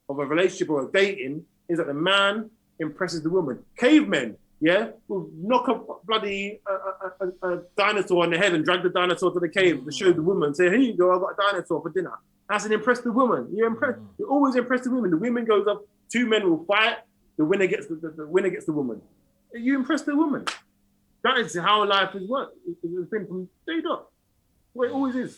a relationship or a dating, is that the man impresses the woman. Cavemen, yeah, will knock a bloody a dinosaur on the head and drag the dinosaur to the cave to show the woman. Say, here you go, I got a dinosaur for dinner. That's an impress the woman. You always impress the women. The women goes up. Two men will fight. The winner gets the winner gets the woman. You impress the woman. That is how life has worked. It's been from day dot. Well, it always is.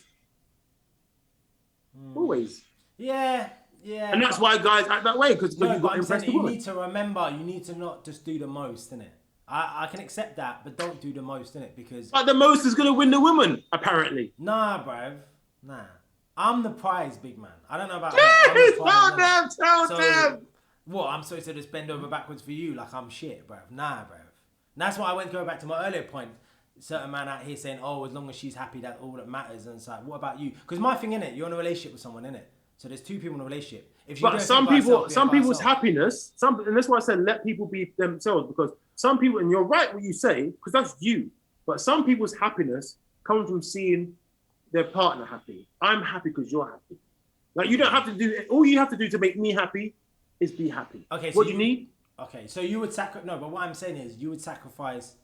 Always. Yeah. And that's why guys act that way, because you've got to impress the woman. You need to remember, you need to not just do the most, innit? I can accept that, but don't do the most, innit? Because... But the most is going to win the woman, apparently. Nah, bruv. Nah. I'm the prize, big man. I don't know about... Tell them! What, I'm supposed to just bend over backwards for you like I'm shit, bruv? Nah, bruv. And that's why I went to go back to my earlier point. Certain man out here saying, oh, as long as she's happy, that's all that matters. And it's like, what about you? Because my thing, innit? You're in a relationship with someone, innit? So there's two people in a relationship. But some people's happiness, and that's why I said let people be themselves, because some people, and you're right what you say, because that's you, but some people's happiness comes from seeing their partner happy. I'm happy because you're happy. Like, you don't have to do, all you have to do to make me happy is be happy. Okay, so what do you need? Okay, so you would no, but what I'm saying is you would sacrifice,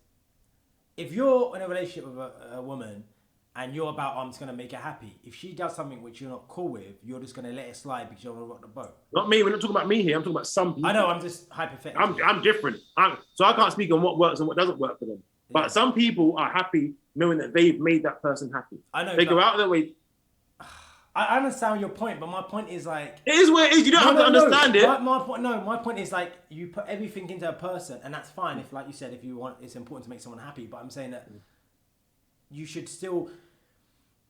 if you're in a relationship with a woman, and you're about, I'm just going to make her happy. If she does something which you're not cool with, you're just going to let it slide because you don't want to rock the boat. Not me. We're not talking about me here. I'm talking about some people. I know. I'm just hypothetical. I'm different. So I can't speak on what works and what doesn't work for them. Yeah. But some people are happy knowing that they've made that person happy. I know. They go out of their way. I understand your point, but my point is like... It is what it is. You don't have to understand it. My point is like, you put everything into a person, and that's fine if, like you said, if you want, it's important to make someone happy. But I'm saying that you should still...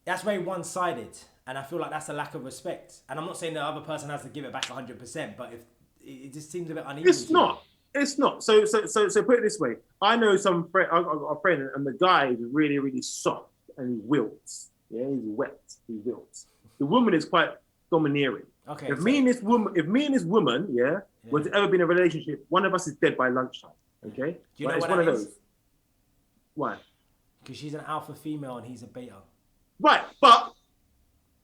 That's very one-sided, and I feel like that's a lack of respect. And I'm not saying the other person has to give it back 100%, but if it just seems a bit uneven. It's not. So put it this way. I know some friend, I've got a friend, and the guy is really, really soft, and he wilts. Yeah, he's wet. He wilts. The woman is quite domineering. Okay. If me and this woman, were to ever be in a relationship, one of us is dead by lunchtime. Okay. Do you know what that is? Why? Because she's an alpha female and he's a beta. Right, but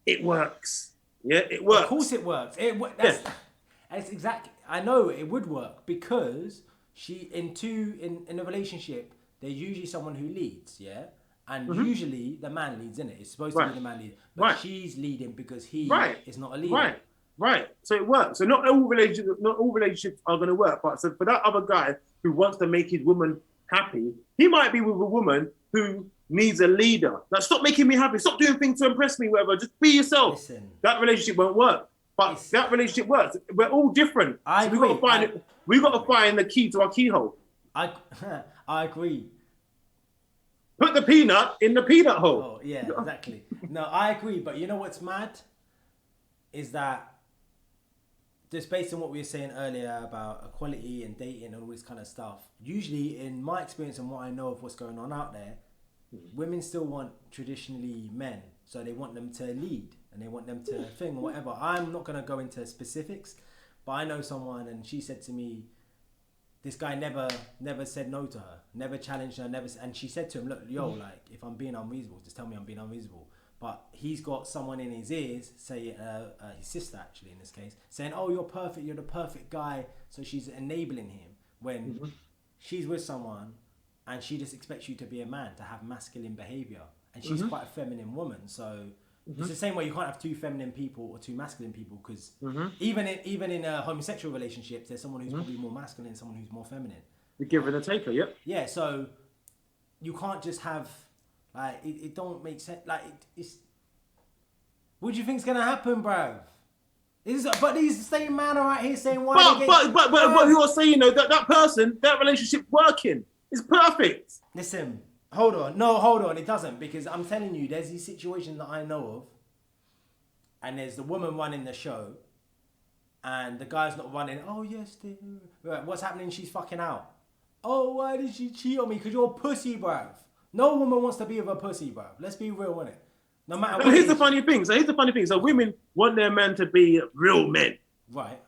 it works. Yeah, it works. Of course it works. It's exactly. I know it would work because in a relationship, there's usually someone who leads, yeah, and Mm-hmm. usually the man leads, isn't it? It's supposed to be Right. the man leading, but Right. she's leading because he Right. is not a leader. Right. Right. So it works. So not all relationships are going to work. But so for that other guy who wants to make his woman happy, he might be with a woman who needs a leader. Like, stop making me happy. Stop doing things to impress me. Whatever. Just be yourself. Listen, that relationship won't work. But that relationship works. We're all different. I so agree. We got to find the key to our keyhole. I agree. Put the peanut in the peanut hole. Oh yeah, exactly. No, I agree. But you know what's mad is that, just based on what we were saying earlier about equality and dating and all this kind of stuff, usually in my experience and what I know of what's going on out there, women still want traditionally men. So they want them to lead and they want them to thing or whatever. I'm not going to go into specifics, but I know someone and she said to me, this guy never said no to her, never challenged her, and she said to him, look, yo, like, if I'm being unreasonable, just tell me I'm being unreasonable. But he's got someone in his ears, say his sister actually in this case, saying, oh, you're perfect, you're the perfect guy. So she's enabling him when she's with someone and she just expects you to be a man, to have masculine behavior. And she's quite a feminine woman. So it's the same way you can't have two feminine people or two masculine people, because even in homosexual relationships, there's someone who's probably more masculine and someone who's more feminine. The giver and the taker, yep. Yeah, so you can't just have... Like, it don't make sense. Like, it's... What do you think's gonna happen, bruv? But these same man are out here saying why... But you are saying, though, that person, that relationship working is perfect. Listen, hold on. It doesn't, because I'm telling you, there's these situations that I know of, and there's the woman running the show, and the guy's not running. Oh, yes, right, what's happening? She's fucking out. Oh, why did she cheat on me? Because you're a pussy, bruv. No woman wants to be with a pussy, bro. Let's be real, innit? No matter what. Here's the funny thing. So women want their men to be real men. Right.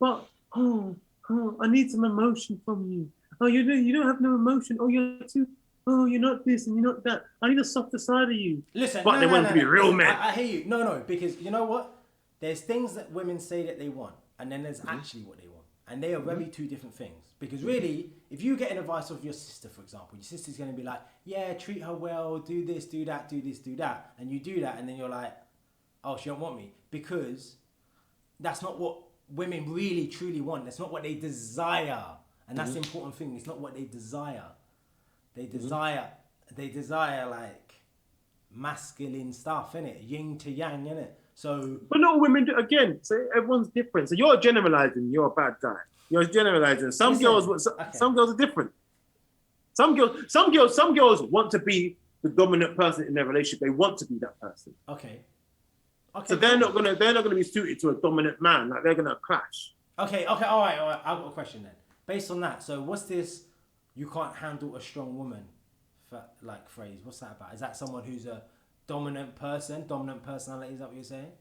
But I need some emotion from you. Oh, you don't have no emotion. Oh, you're not this and you're not that. I need a softer side of you. Listen, but they want to be real men. I hear you. No, because you know what? There's things that women say that they want, and then there's actually what they want. And they are very two different things. Because really, if you get an advice of your sister, for example, your sister's going to be like, yeah, treat her well, do this, do that, do this, do that. And you do that, and then you're like, oh, she don't want me. Because that's not what women really, truly want. That's not what they desire. And that's the important thing. It's not what they desire. They desire, like, masculine stuff, innit? Yin to yang, innit? So, but not all women do. Again, so everyone's different. So you're generalizing. You're a bad guy. You're generalizing. Some girls are different. Some girls want to be the dominant person in their relationship. They want to be that person. Okay. So they're not gonna be suited to a dominant man. Like, they're gonna clash. Okay. All right. I've got a question then. Based on that, so what's this? You can't handle a strong woman, phrase. What's that about? Is that someone who's a dominant personality? Is that what you're saying?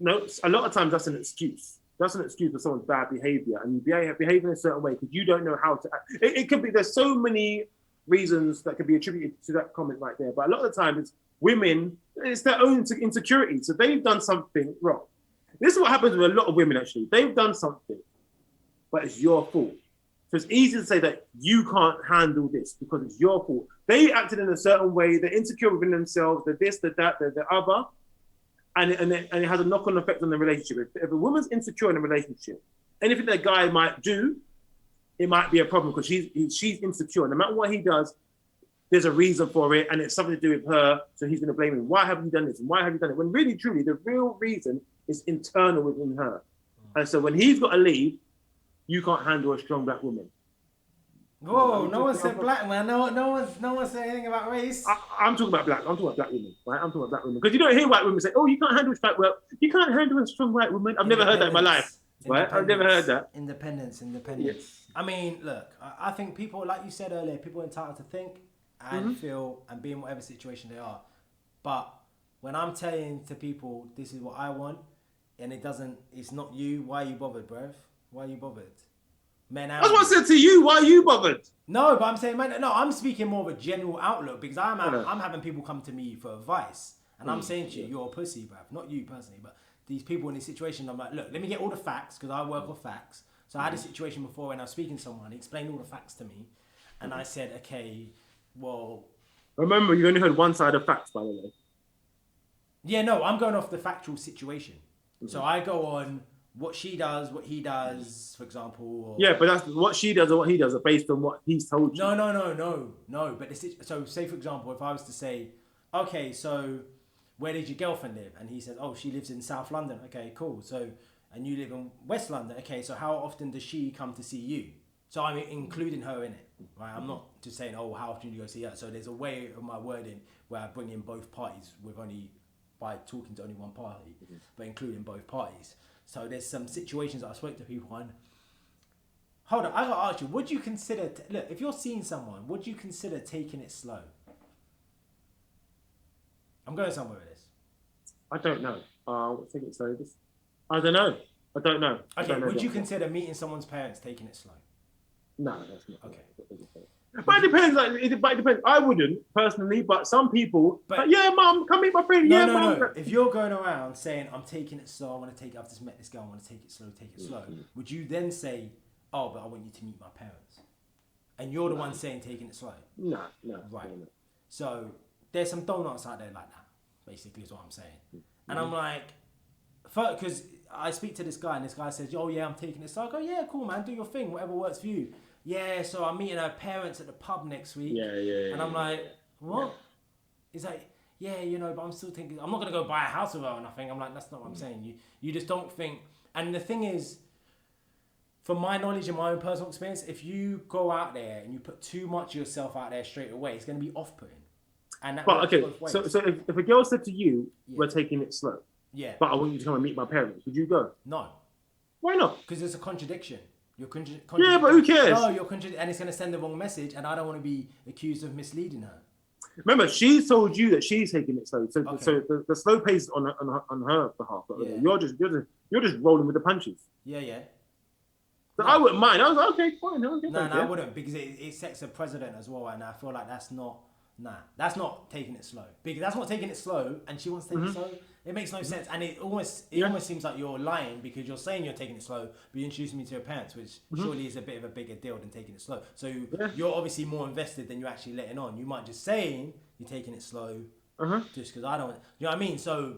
No, a lot of times that's an excuse. That's an excuse for someone's bad behavior, and you behave in a certain way because you don't know how to act. It could be, there's so many reasons that could be attributed to that comment right there, but a lot of the time it's women, it's their own insecurity. So they've done something wrong. This is what happens with a lot of women, actually. They've done something, but it's your fault. So it's easy to say that you can't handle this because it's your fault. They acted in a certain way, they're insecure within themselves, they're this, they're that, they're the other. And it has a knock-on effect on the relationship. If a woman's insecure in a relationship, anything that guy might do, it might be a problem because she's insecure. No matter what he does, there's a reason for it, and it's something to do with her, so he's going to blame him. Why haven't you done this? And why have you done it? When really, truly, the real reason is internal within her. And so when he's got to leave, you can't handle a strong black woman. Whoa, no one said black man. No one said anything about race. I'm talking about black. I'm talking about black women, right? I'm talking about black women. Because you don't hear white women say, oh, you can't handle a strong well, you can't handle a strong white woman. I've never heard that in my life. Right? I've never heard that. Independence. Yes. I mean, look, I think people, like you said earlier, people are entitled to think and feel and be in whatever situation they are. But when I'm telling to people, this is what I want, and it's not you, why are you bothered, bruv? Why are you bothered? That's what I said to you. Why are you bothered? No, but I'm saying, man, no, I'm speaking more of a general outlook because I'm having people come to me for advice. And I'm saying to you, you're a pussy, bruv. Not you personally, but these people in this situation, I'm like, look, let me get all the facts because I work with facts. So I had a situation before when I was speaking to someone, he explained all the facts to me, and I said, okay, well... Remember, you only heard one side of facts, by the way. Yeah, no, I'm going off the factual situation. So I go on what she does, what he does, for example. Or... Yeah, but that's what she does and what he does are based on what he's told you. No. But so say, for example, if I was to say, okay, so where did your girlfriend live? And he says, oh, she lives in South London. Okay, cool. So, and you live in West London. Okay, so how often does she come to see you? So I'm including her in it, right? I'm not just saying, oh, how often do you go see her? So there's a way of my wording where I bring in both parties by talking to only one party, but including both parties. So there's some situations that I spoke to people on. Hold on, I gotta ask you, would you consider, look, if you're seeing someone, would you consider taking it slow? I'm going somewhere with this. I don't know. Take it slow. I don't know. Okay, would you consider meeting someone's parents taking it slow? No, that's not. Okay. But it depends. It depends. I wouldn't personally, but some people. But yeah, mum, come meet my friend. No. If you're going around saying I'm taking it slow, I want to take. I've just met this girl. I want to take it slow. Would you then say, oh, but I want you to meet my parents, and you're the one saying taking it slow? No. Right. No. So there's some donuts out there like that. Basically, is what I'm saying. And I'm like, because I speak to this guy, and this guy says, oh yeah, I'm taking it slow. I go, yeah, cool, man, do your thing, whatever works for you. Yeah, so I'm meeting her parents at the pub next week. Yeah. And I'm like, what? Yeah. He's like, yeah, but I'm still thinking, I'm not going to go buy a house with her or nothing. I'm like, that's not what I'm saying. You just don't think. And the thing is, from my knowledge and my own personal experience, if you go out there and you put too much of yourself out there straight away, it's going to be off-putting. And that but okay, so if a girl said to you, we're taking it slow. Yeah. But I want you to come and meet my parents. Would you go? No. Why not? Because there's a contradiction. Yeah, but who cares? No, and it's going to send the wrong message, and I don't want to be accused of misleading her. Remember, she told you that she's taking it slow, so the slow pace on her behalf. Yeah. You're just rolling with the punches. Yeah. So I wouldn't mind. I was like, okay, fine. No, I wouldn't, because it sets a precedent as well, and I feel like that's not taking it slow. Because that's not taking it slow, and she wants to take it slow. It makes no sense, and it almost seems like you're lying because you're saying you're taking it slow, but you're introducing me to your parents, which surely is a bit of a bigger deal than taking it slow. So you're obviously more invested than you're actually letting on. You might just saying you're taking it slow, just because I don't. You know what I mean? So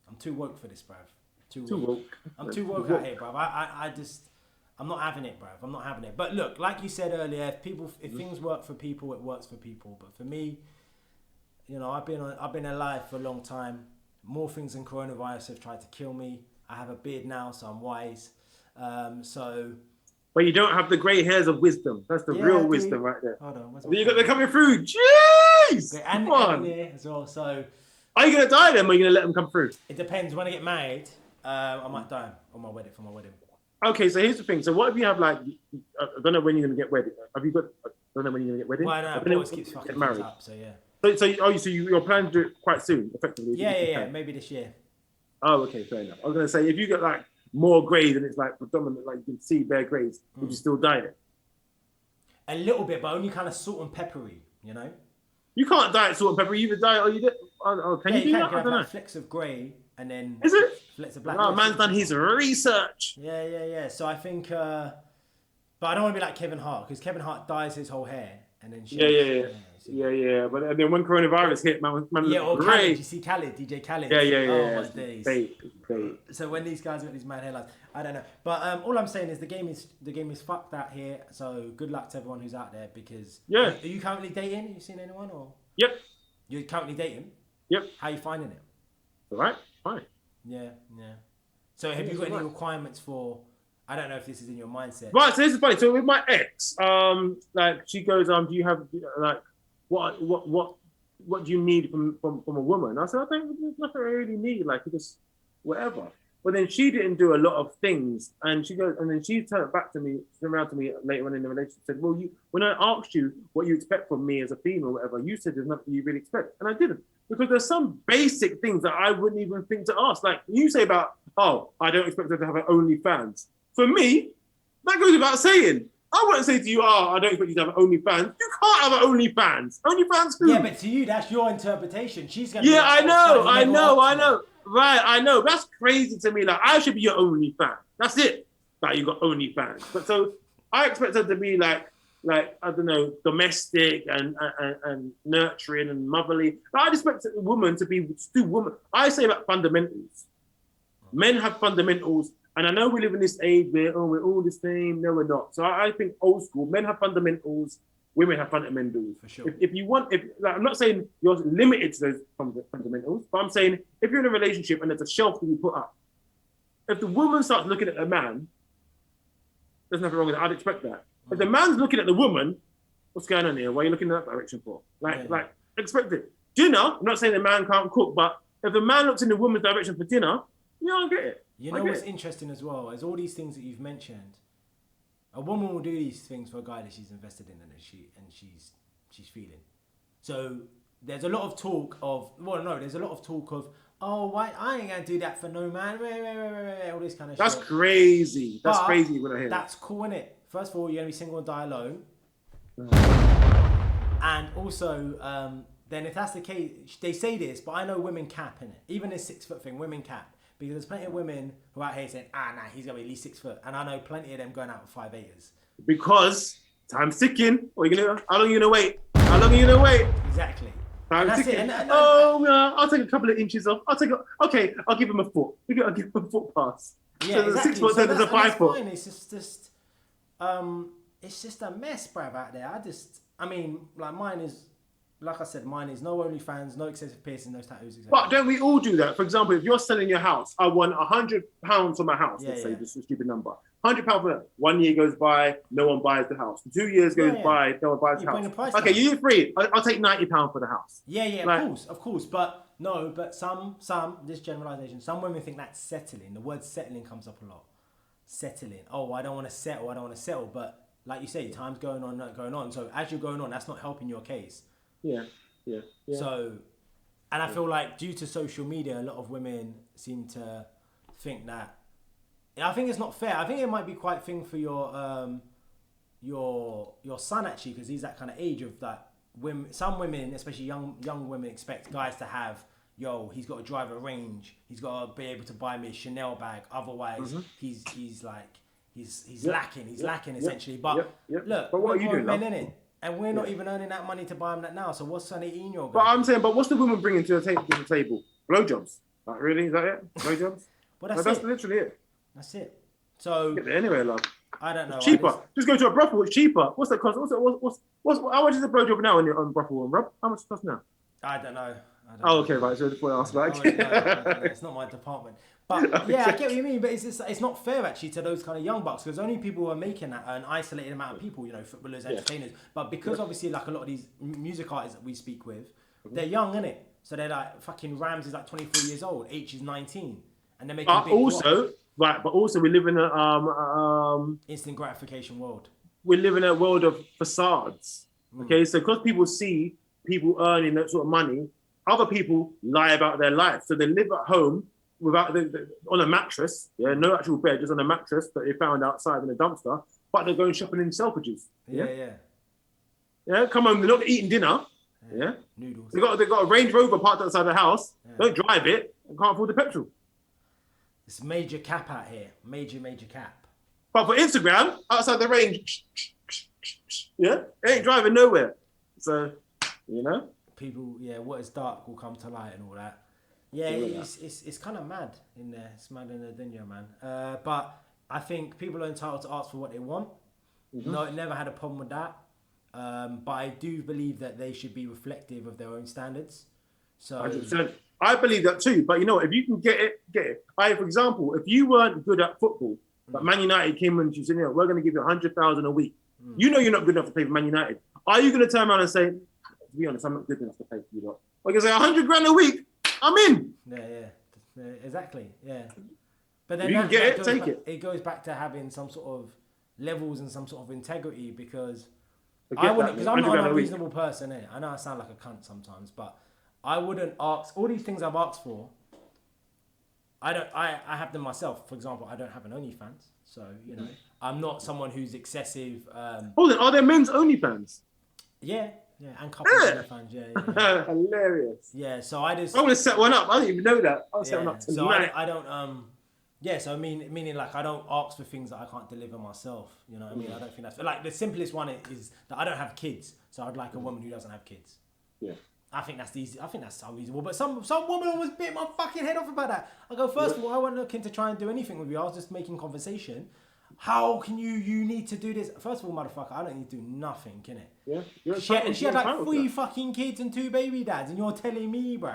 I'm too woke for this, bruv. Too woke. I'm too woke out here, bruv. I'm not having it, bruv. I'm not having it. But look, like you said earlier, if things work for people, it works for people. But for me, I've been alive for a long time. More things than coronavirus have tried to kill me. I have a beard now, so I'm wise. But you don't have the grey hairs of wisdom. That's the real wisdom right there. Hold on. They're coming through. Jeez! And here as well. So, are you going to dye them or are you going to let them come through? It depends. When I get married, I might dye them for my wedding. Okay, so here's the thing. So what if you have I don't know when you're going to get wedded. I don't know when you're going to get wedded. Well, no, it always keeps fucking married. Up, so yeah. So you're planning to do it quite soon, effectively. Yeah, maybe this year. Oh, okay, fair enough. I was gonna say if you get more grades and it's predominant, you can see bare grades, would you still dye it? A little bit, but only kind of salt and peppery, You can't dye it salt and peppery. You either dye it or you did. Can you do that? I don't know. Flecks of grey and then is it flecks of black? Oh, man's done his research. Yeah. So I think, but I don't want to be like Kevin Hart because Kevin Hart dyes his whole hair. And then yeah. But then when coronavirus hit, man or Khaled, you see Khaled, DJ Khaled. Yeah. Oh my days. Bait. So when these guys got these mad hairlines, I don't know. But all I'm saying is the game is fucked out here. So good luck to everyone who's out there because are you currently dating? You seen anyone or? Yep. You're currently dating? Yep. How are you finding it? All right. Fine. Yeah. So have you got any requirements for? I don't know if this is in your mindset. Right, so this is funny. So with my ex, she goes, do you have what do you need from a woman? I said, I think there's nothing I really need, just whatever. But then she didn't do a lot of things, and then she turned around to me later on in the relationship, said, well, when I asked you what you expect from me as a female, or whatever, you said there's nothing you really expect, and I didn't. Because there's some basic things that I wouldn't even think to ask. Like you say about, I don't expect her to have an OnlyFans. For me, that goes without saying. I wouldn't say to you, I don't expect you to have OnlyFans. You can't have an OnlyFans. OnlyFans who? Yeah, but to you, that's your interpretation. She's going to I know. Right, I know. That's crazy to me. I should be your OnlyFans. That's it. that you got OnlyFans. But so I expect her to be like I don't know, domestic and nurturing and motherly. I expect a woman to be still woman. I say about fundamentals. Men have fundamentals, and I know we live in this age where we're all the same. No, we're not. So I think old school men have fundamentals. Women have fundamentals. For sure. If you want, I'm not saying you're limited to those fundamentals, but I'm saying if you're in a relationship and there's a shelf to be put up, if the woman starts looking at the man, there's nothing wrong with it. I'd expect that. If the man's looking at the woman, what's going on here? What are you looking in that direction for? Like expect it. Dinner, I'm not saying the man can't cook, but if the man looks in the woman's direction for dinner, I get it. You know what's interesting as well is all these things that you've mentioned. A woman will do these things for a guy that she's invested in and she's feeling. So there's a lot of talk of why I ain't gonna do that for no man. All this kind of shit. That's crazy. That's crazy when I hear that's cool, innit? First of all, you're gonna be single and die alone. And also, then if that's the case, they say this, but I know women cap in it. Even this 6 foot thing, women cap. Because there's plenty of women who are out here saying, he's gonna be at least 6 foot. And I know plenty of them going out with 5'8"ers. Because time's ticking. How long are you gonna wait? How long are you gonna wait? Exactly. Time's ticking. I'll take a couple of inches off. I'll give him a foot. I'll give him a foot pass. Yeah, so there's exactly. a 6 foot, so there's a 5 foot. Fine. It's just a mess, bruv, out there. Like I said, mine is no OnlyFans, no excessive piercing, no tattoos. Exactly. But don't we all do that? For example, if you're selling your house, I want £100 for my house. Let's say this is a stupid number. £100 for that. 1 year goes by, no one buys the house. 2 years goes by, no one buys the house. Okay, you're free. I'll take £90 for the house. Yeah, of course. But some, this generalization, some women think that's settling. The word settling comes up a lot. Settling. Oh, I don't want to settle. But like you say, time's going on. So as you're going on, that's not helping your case. Yeah. So, and I feel like due to social media, a lot of women seem to think that. I think it's not fair. I think it might be quite a thing for your son actually, because he's that kind of age of that. Some women, especially young women, expect guys to have. He's got to drive a range. He's got to be able to buy me a Chanel bag. Otherwise, he's lacking. He's lacking essentially. But look, but what are you doing, men in it? And we're not even earning that money to buy them that now. So what's an 18-year-old? But I'm saying, what's the woman bringing to the table? Blowjobs. Like, really? Is that it? Blowjobs? Well, that's literally it. That's it. So get there anyway, love. I don't know. It's cheaper. Just go to a brothel. It's cheaper. What's that cost? How much is a blowjob now on brothel and Rob? How much does it cost now? I don't know. Okay, right. So before I ask, no, it's not my department. But yeah, I get what you mean. But it's not fair actually to those kind of young bucks, because only people who are making that are an isolated amount of people, footballers, entertainers. But because obviously like a lot of these music artists that we speak with, they're young, innit? So they're like fucking Rams is like 24 years old, H is 19, and they're making big drops. Right, but also we live in a instant gratification world. We live in a world of facades. Okay, so because people see people earning that sort of money, other people lie about their life. So they live at home on a mattress, no actual bed, just on a mattress that they found outside in a dumpster, but they're going shopping in Selfridges. Yeah, come home, they're not eating dinner. Yeah. Noodles. They got a Range Rover parked outside the house, don't drive it, and can't afford the petrol. It's major cap out here. Major cap. But for Instagram, outside the range, they ain't driving nowhere. So, people, what is dark will come to light and all that. Yeah, it's kind of mad in there. It's mad in the dunya, man. But I think people are entitled to ask for what they want. No, never had a problem with that. But I do believe that they should be reflective of their own standards. So 100%. I believe that too. But if you can get it, get it. For example, if you weren't good at football, but Man United came and said, we're going to give you 100,000 a week. You're not good enough to play for Man United. Are you going to turn around and say, to be honest, I'm not good enough to play for you lot? Or you can say 100 grand a week, I'm in. Yeah, exactly. Yeah. But then you can get it, take it. It goes back to having some sort of levels and some sort of integrity, because I'm not an unreasonable person. I know I sound like a cunt sometimes, but I wouldn't ask all these things I've asked for. I have them myself. For example, I don't have an OnlyFans, so I'm not someone who's excessive. Hold on, are there men's OnlyFans? Yeah, and couple OnlyFans. Yeah. Hilarious. Yeah, so I want to set one up. I didn't even know that. I'll set one up tonight. So I don't Yeah, so meaning like I don't ask for things that I can't deliver myself. You know what I mean? I don't think that's like the simplest one is that I don't have kids, so I'd like a woman who doesn't have kids. Yeah. I think that's easy. I think that's so reasonable. But some woman almost bit my fucking head off about that. I go, first of all, I wasn't looking to try and do anything with you. I was just making conversation. How can you need to do this? First of all, motherfucker, I don't need to do nothing, innit? Yeah. She had like 3 fucking kids and 2 baby dads, and you're telling me, bro.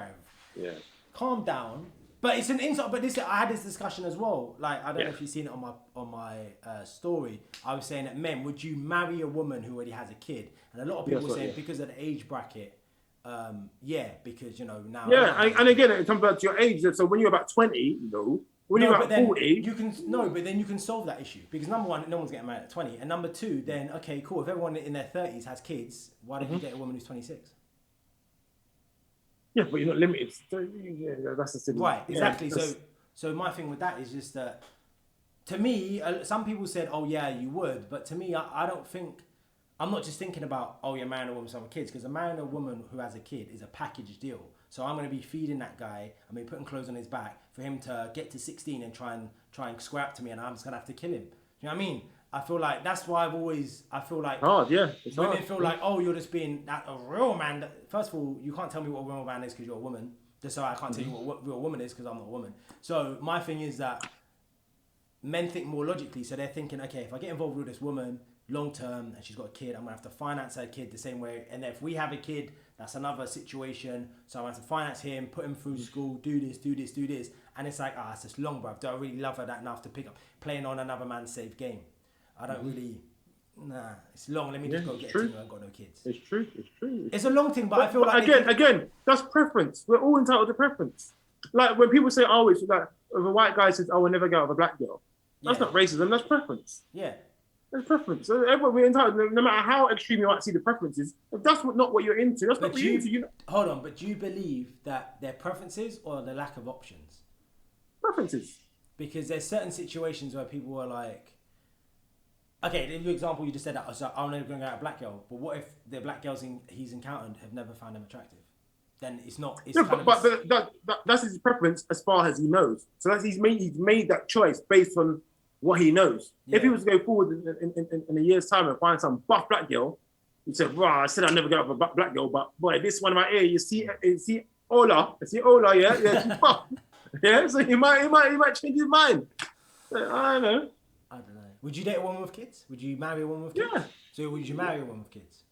Yeah. Calm down. But it's an insult. But I had this discussion as well. Like, I don't know if you've seen it on my story. I was saying that men, would you marry a woman who already has a kid? And a lot of people were saying because of the age bracket, because now. Yeah, and again, it comes back to your age. So when you're about 20, when you're about 40, but then you can solve that issue because number one, no one's getting married at 20, and number two, then okay, cool. If everyone in their 30s has kids, why don't you date a woman who's 26? Yeah, but you're not limited. So, yeah, that's a silly. Right, exactly. Yeah, so my thing with that is just that, to me, some people said, oh yeah, you would, but to me, I don't think, I'm not just thinking about, oh, you're marrying a woman with some kids, because marrying a woman who has a kid is a package deal. So I'm going to be feeding that guy, putting clothes on his back for him to get to 16 and try and square up to me, and I'm just going to have to kill him. Do you know what I mean? I feel like that's why I feel like hard, yeah. Women feel like, oh, you're just being a real man. First of all, you can't tell me what a real man is because you're a woman. Just so I can't tell you what a real woman is because I'm not a woman. So my thing is that men think more logically. So they're thinking, okay, if I get involved with this woman long term and she's got a kid, I'm gonna have to finance her kid the same way. And if we have a kid, that's another situation. So I'm gonna have to finance him, put him through school, do this. And it's like, it's just long, bruv. Do I really love her that enough to pick up playing on another man's safe game? I don't really. Nah, it's long. Let me just go get a team. I've got no kids. It's true. It's a long thing, but I feel like again, that's preference. We're all entitled to preference. Like when people say, "Oh, it's like if a white guy says, oh, I'll never go out with a black girl," that's not racism. That's preference. Yeah, that's preference. So everyone we're entitled. No matter how extreme you might see the preferences, if that's not what you're into, that's not what you're into. Hold on, but do you believe that they're preferences or the lack of options? Preferences. Because there's certain situations where people are like. Okay, the example you just said that, so I'm never going to go out with a black girl, but what if the black girls he's encountered have never found him attractive? Then it's not. It's that's his preference as far as he knows. So that's he's made that choice based on what he knows. Yeah. If he was to go forward in a year's time and find some buff black girl, he said, "Wow, I said I'd never go out with a black girl, but boy, this one in my ear, you see Ola, yeah, she's buff, yeah." So he might change his mind. I don't know. Would you date a woman with kids? Would you marry a woman with kids? Yeah. So would you marry a woman with kids?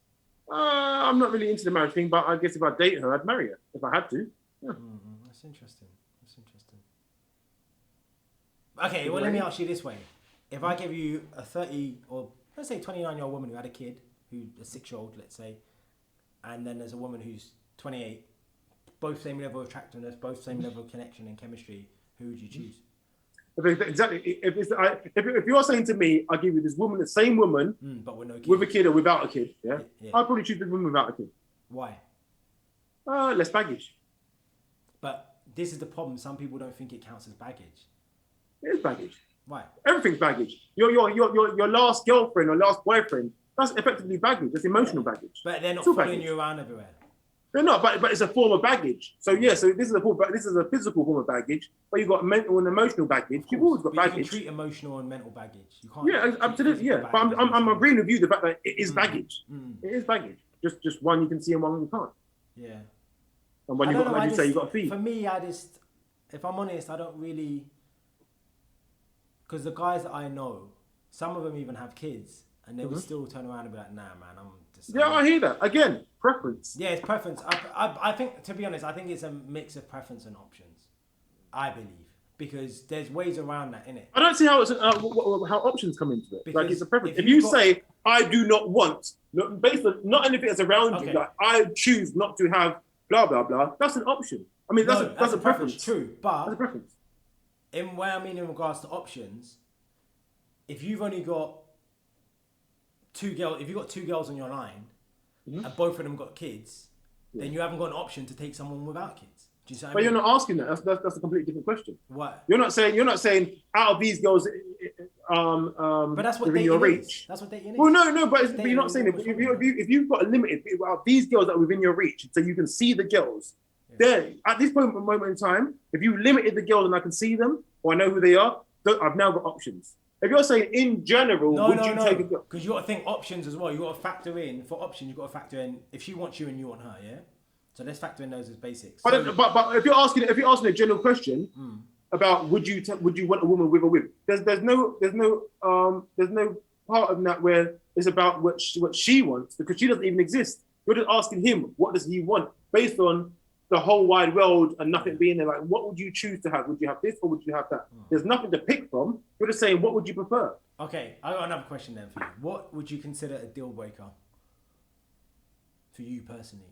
I'm not really into the marriage thing, but I guess if I date her, I'd marry her if I had to. Yeah. That's interesting. Okay, well, let me ask you this way. If I give you a 30 or let's say 29-year-old woman who had a kid, who's a 6-year-old, let's say, and then there's a woman who's 28, both same level of attractiveness, both same level of connection and chemistry, who would you choose? Exactly. If you're saying to me, I'll give you this woman, the same woman, but with no kid, with a kid or without a kid, yeah. I'd probably choose the woman without a kid. Why? Less baggage. But this is the problem. Some people don't think it counts as baggage. It is baggage. Why? Everything's baggage. Your last girlfriend or last boyfriend, that's effectively baggage. That's emotional baggage. But they're not following you around everywhere. They're not, but it's a form of baggage. So so this is a physical form of baggage, but you've got mental and emotional baggage. You've always got baggage. You can treat emotional and mental baggage. You can't. Yeah, absolutely. Yeah, but I'm agreeing with you the fact that it is baggage. It is baggage. Just one you can see and one you can't. Yeah. And when you got, like you say, you got to feed. For me, if I'm honest, I don't really, because the guys that I know, some of them even have kids, and they would still turn around and be like, "Nah, man, I'm just." Yeah, I hear that. Again, preference. Yeah, it's preference. I think, to be honest, I think it's a mix of preference and options. I believe because there's ways around that, innit? I don't see how options come into it. Because like it's a preference. If you say, "I do not want," based on not anything that's around you, like I choose not to have blah blah blah. That's an option. I mean, that's a preference. True, but that's a preference. In where I mean in regards to options, if you've only got two girls on your line, and both of them got kids, then you haven't got an option to take someone without kids. Do you see what I mean? You're not asking that. That's a completely different question. What? You're not saying out of these girls, but that's what within your reach. That's what dating is. Well, no, but you're not saying it. If you've got a limited, these girls that are within your reach, so you can see the girls. Then at this moment in time, if you limited the girls and I can see them, or I know who they are, I've now got options. If you're saying in general, would you take a girl? Because you got to think options as well. You got to factor in for options. You got to factor in if she wants you and you want her. Yeah. So let's factor in those as basics. So, But if you're asking a general question about would you want a woman with or with? There's no part of that where it's about what she wants, because she doesn't even exist. You're just asking him what does he want based on the whole wide world and nothing being there. Like, what would you choose to have? Would you have this or would you have that? There's nothing to pick from. You're just saying, what would you prefer? Okay, I got another question then for you. What would you consider a deal breaker for you personally?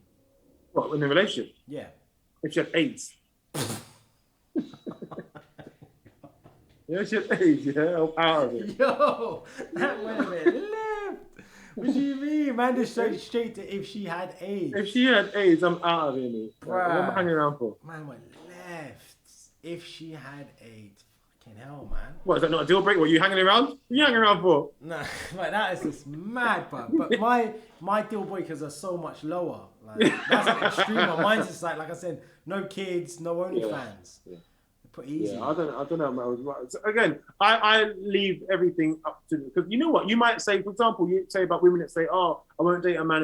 What, in a relationship? Yeah. If she had AIDS. Yeah, she had AIDS, yeah, I'm out of it. Yo, that went a bit left. What do you mean? Man, just straight to if she had AIDS. If she had AIDS, I'm out of it, mate. What am I hanging around for? Man went left. If she had AIDS. Fucking hell, man. What, is that not a deal breaker? What, you hanging around? What are you hanging around for? Nah, like, that is just mad, bro. But my deal breakers are so much lower. Like, that's an extreme one. Mine's just like I said, no kids, no OnlyFans. Yeah. Pretty easy. Yeah, I don't know, man. So again, I leave everything up to, because you know what? You might say, for example, you say about women that say, oh, I won't date a man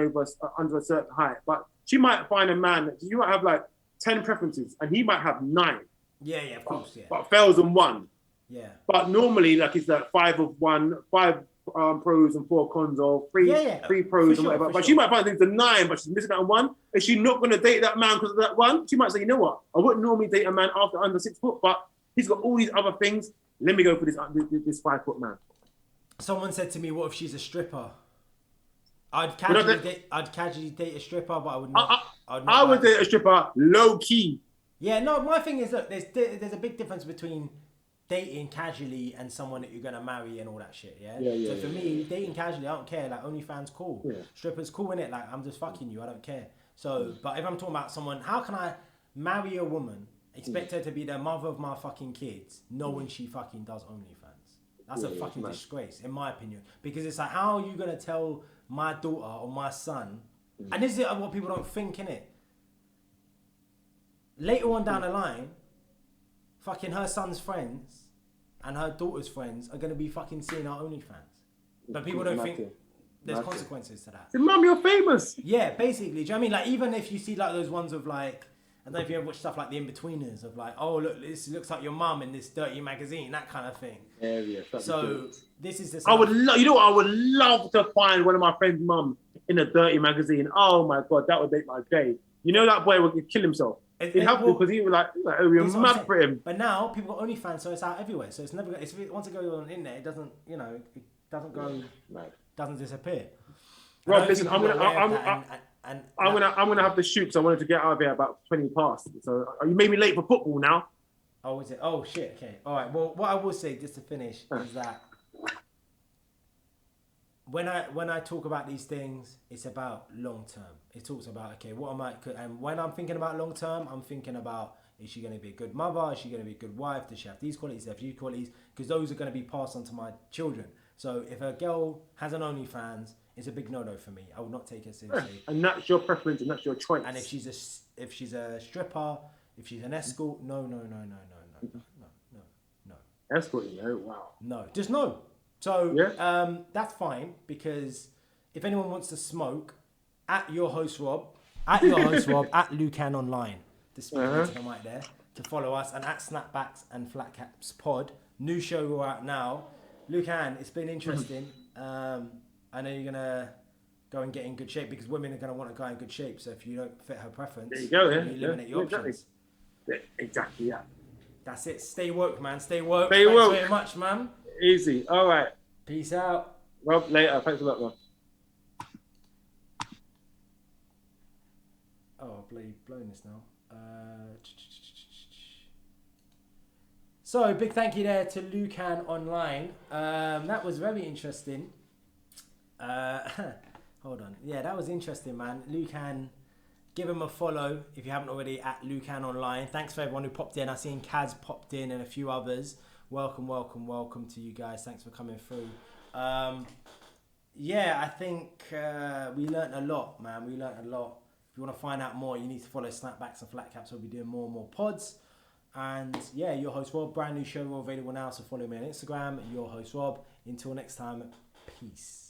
under a certain height. But she might find a man that you might have like 10 preferences and he might have 9. Yeah, of course, yeah. But fails on 1. Yeah. But normally, like, it's like 5 of 1, 5 pros and 4 cons, or 3 pros and whatever. But she might find things to 9, but she's missing out on 1. Is she not going to date that man because of that 1? She might say, you know what? I wouldn't normally date a man after under 6 foot, but he's got all these other things. Let me go for this 5 foot man. Someone said to me, what if she's a stripper? I'd casually date a stripper, but I would not. I would date a stripper low key. Yeah, no, my thing is, look, there's a big difference between dating casually and someone that you're going to marry and all that shit, yeah? So for me, dating casually, I don't care. Like, OnlyFans, cool. Yeah. Strippers, cool, innit? Like, I'm just fucking you. I don't care. So, but if I'm talking about someone, how can I marry a woman, expect her to be the mother of my fucking kids, knowing she fucking does OnlyFans? That's a fucking disgrace, in my opinion. Because it's like, how are you going to tell my daughter or my son, and this is what people don't think, innit? Later on down the line, fucking her son's friends and her daughter's friends are going to be fucking seeing our OnlyFans. But people don't think there's consequences to that. Mum, you're famous. Yeah, basically. Do you know what I mean? Like, even if you see like those ones of like, I don't know if you ever watch stuff like The In-Betweeners, of like, oh, look, this looks like your mum in this dirty magazine, that kind of thing. Yeah. So this is the. You know what? I would love to find one of my friend's mum in a dirty magazine. Oh my God, that would make my day. You know that boy would kill himself. He'd have to, because he was like it would be mad for him. But now people got OnlyFans, so it's out everywhere. So it's never. Once it goes on the internet, it doesn't. You know, it doesn't go. Doesn't disappear. Rob, listen, I'm gonna have to shoot because I wanted to get out of here about 20 past. So you made me late for football now. Oh, is it? Oh shit. Okay. All right. Well, what I will say just to finish is that when I talk about these things, it's about long term. It talks about, okay, what am I? And when I'm thinking about long term, I'm thinking about, is she going to be a good mother? Is she going to be a good wife? Does she have these qualities? Have these qualities? Because those are going to be passed on to my children. So if a girl has an OnlyFans, it's a big no-no for me. I would not take it seriously. And that's your preference, and that's your choice. And if she's a stripper, if she's an escort, no. Escort, wow. No, just no. So that's fine, because if anyone wants to smoke, at YourHostRob, at Lukan Online, to speak into the mic there, to follow us, and at Snapbacks and Flatcaps Pod. New show out now. Lukan, it's been interesting. I know you're gonna go and get in good shape, because women are gonna want to go in good shape. So if you don't fit her preference, there you go. You eliminate your options. Exactly. Yeah. That's it. Stay woke, man. Stay woke. Stay woke. Thanks very much, man. Easy. All right. Peace out. Rob, later. Thanks a lot, man. Oh, I've blown this now. So, big thank you there to Lukan Online. That was very interesting. Hold on. Yeah, that was interesting, man. Lukan, give him a follow if you haven't already, at Lukan Online. Thanks for everyone who popped in. I've seen Kaz popped in and a few others. Welcome to you guys. Thanks for coming through. Yeah, I think we learnt a lot, man. We learnt a lot. If you want to find out more, you need to follow Snapbacks and Flatcaps. We'll be doing more and more pods. And yeah, your host Rob, brand new show available now, so follow me on Instagram, your host Rob. Until next time, peace.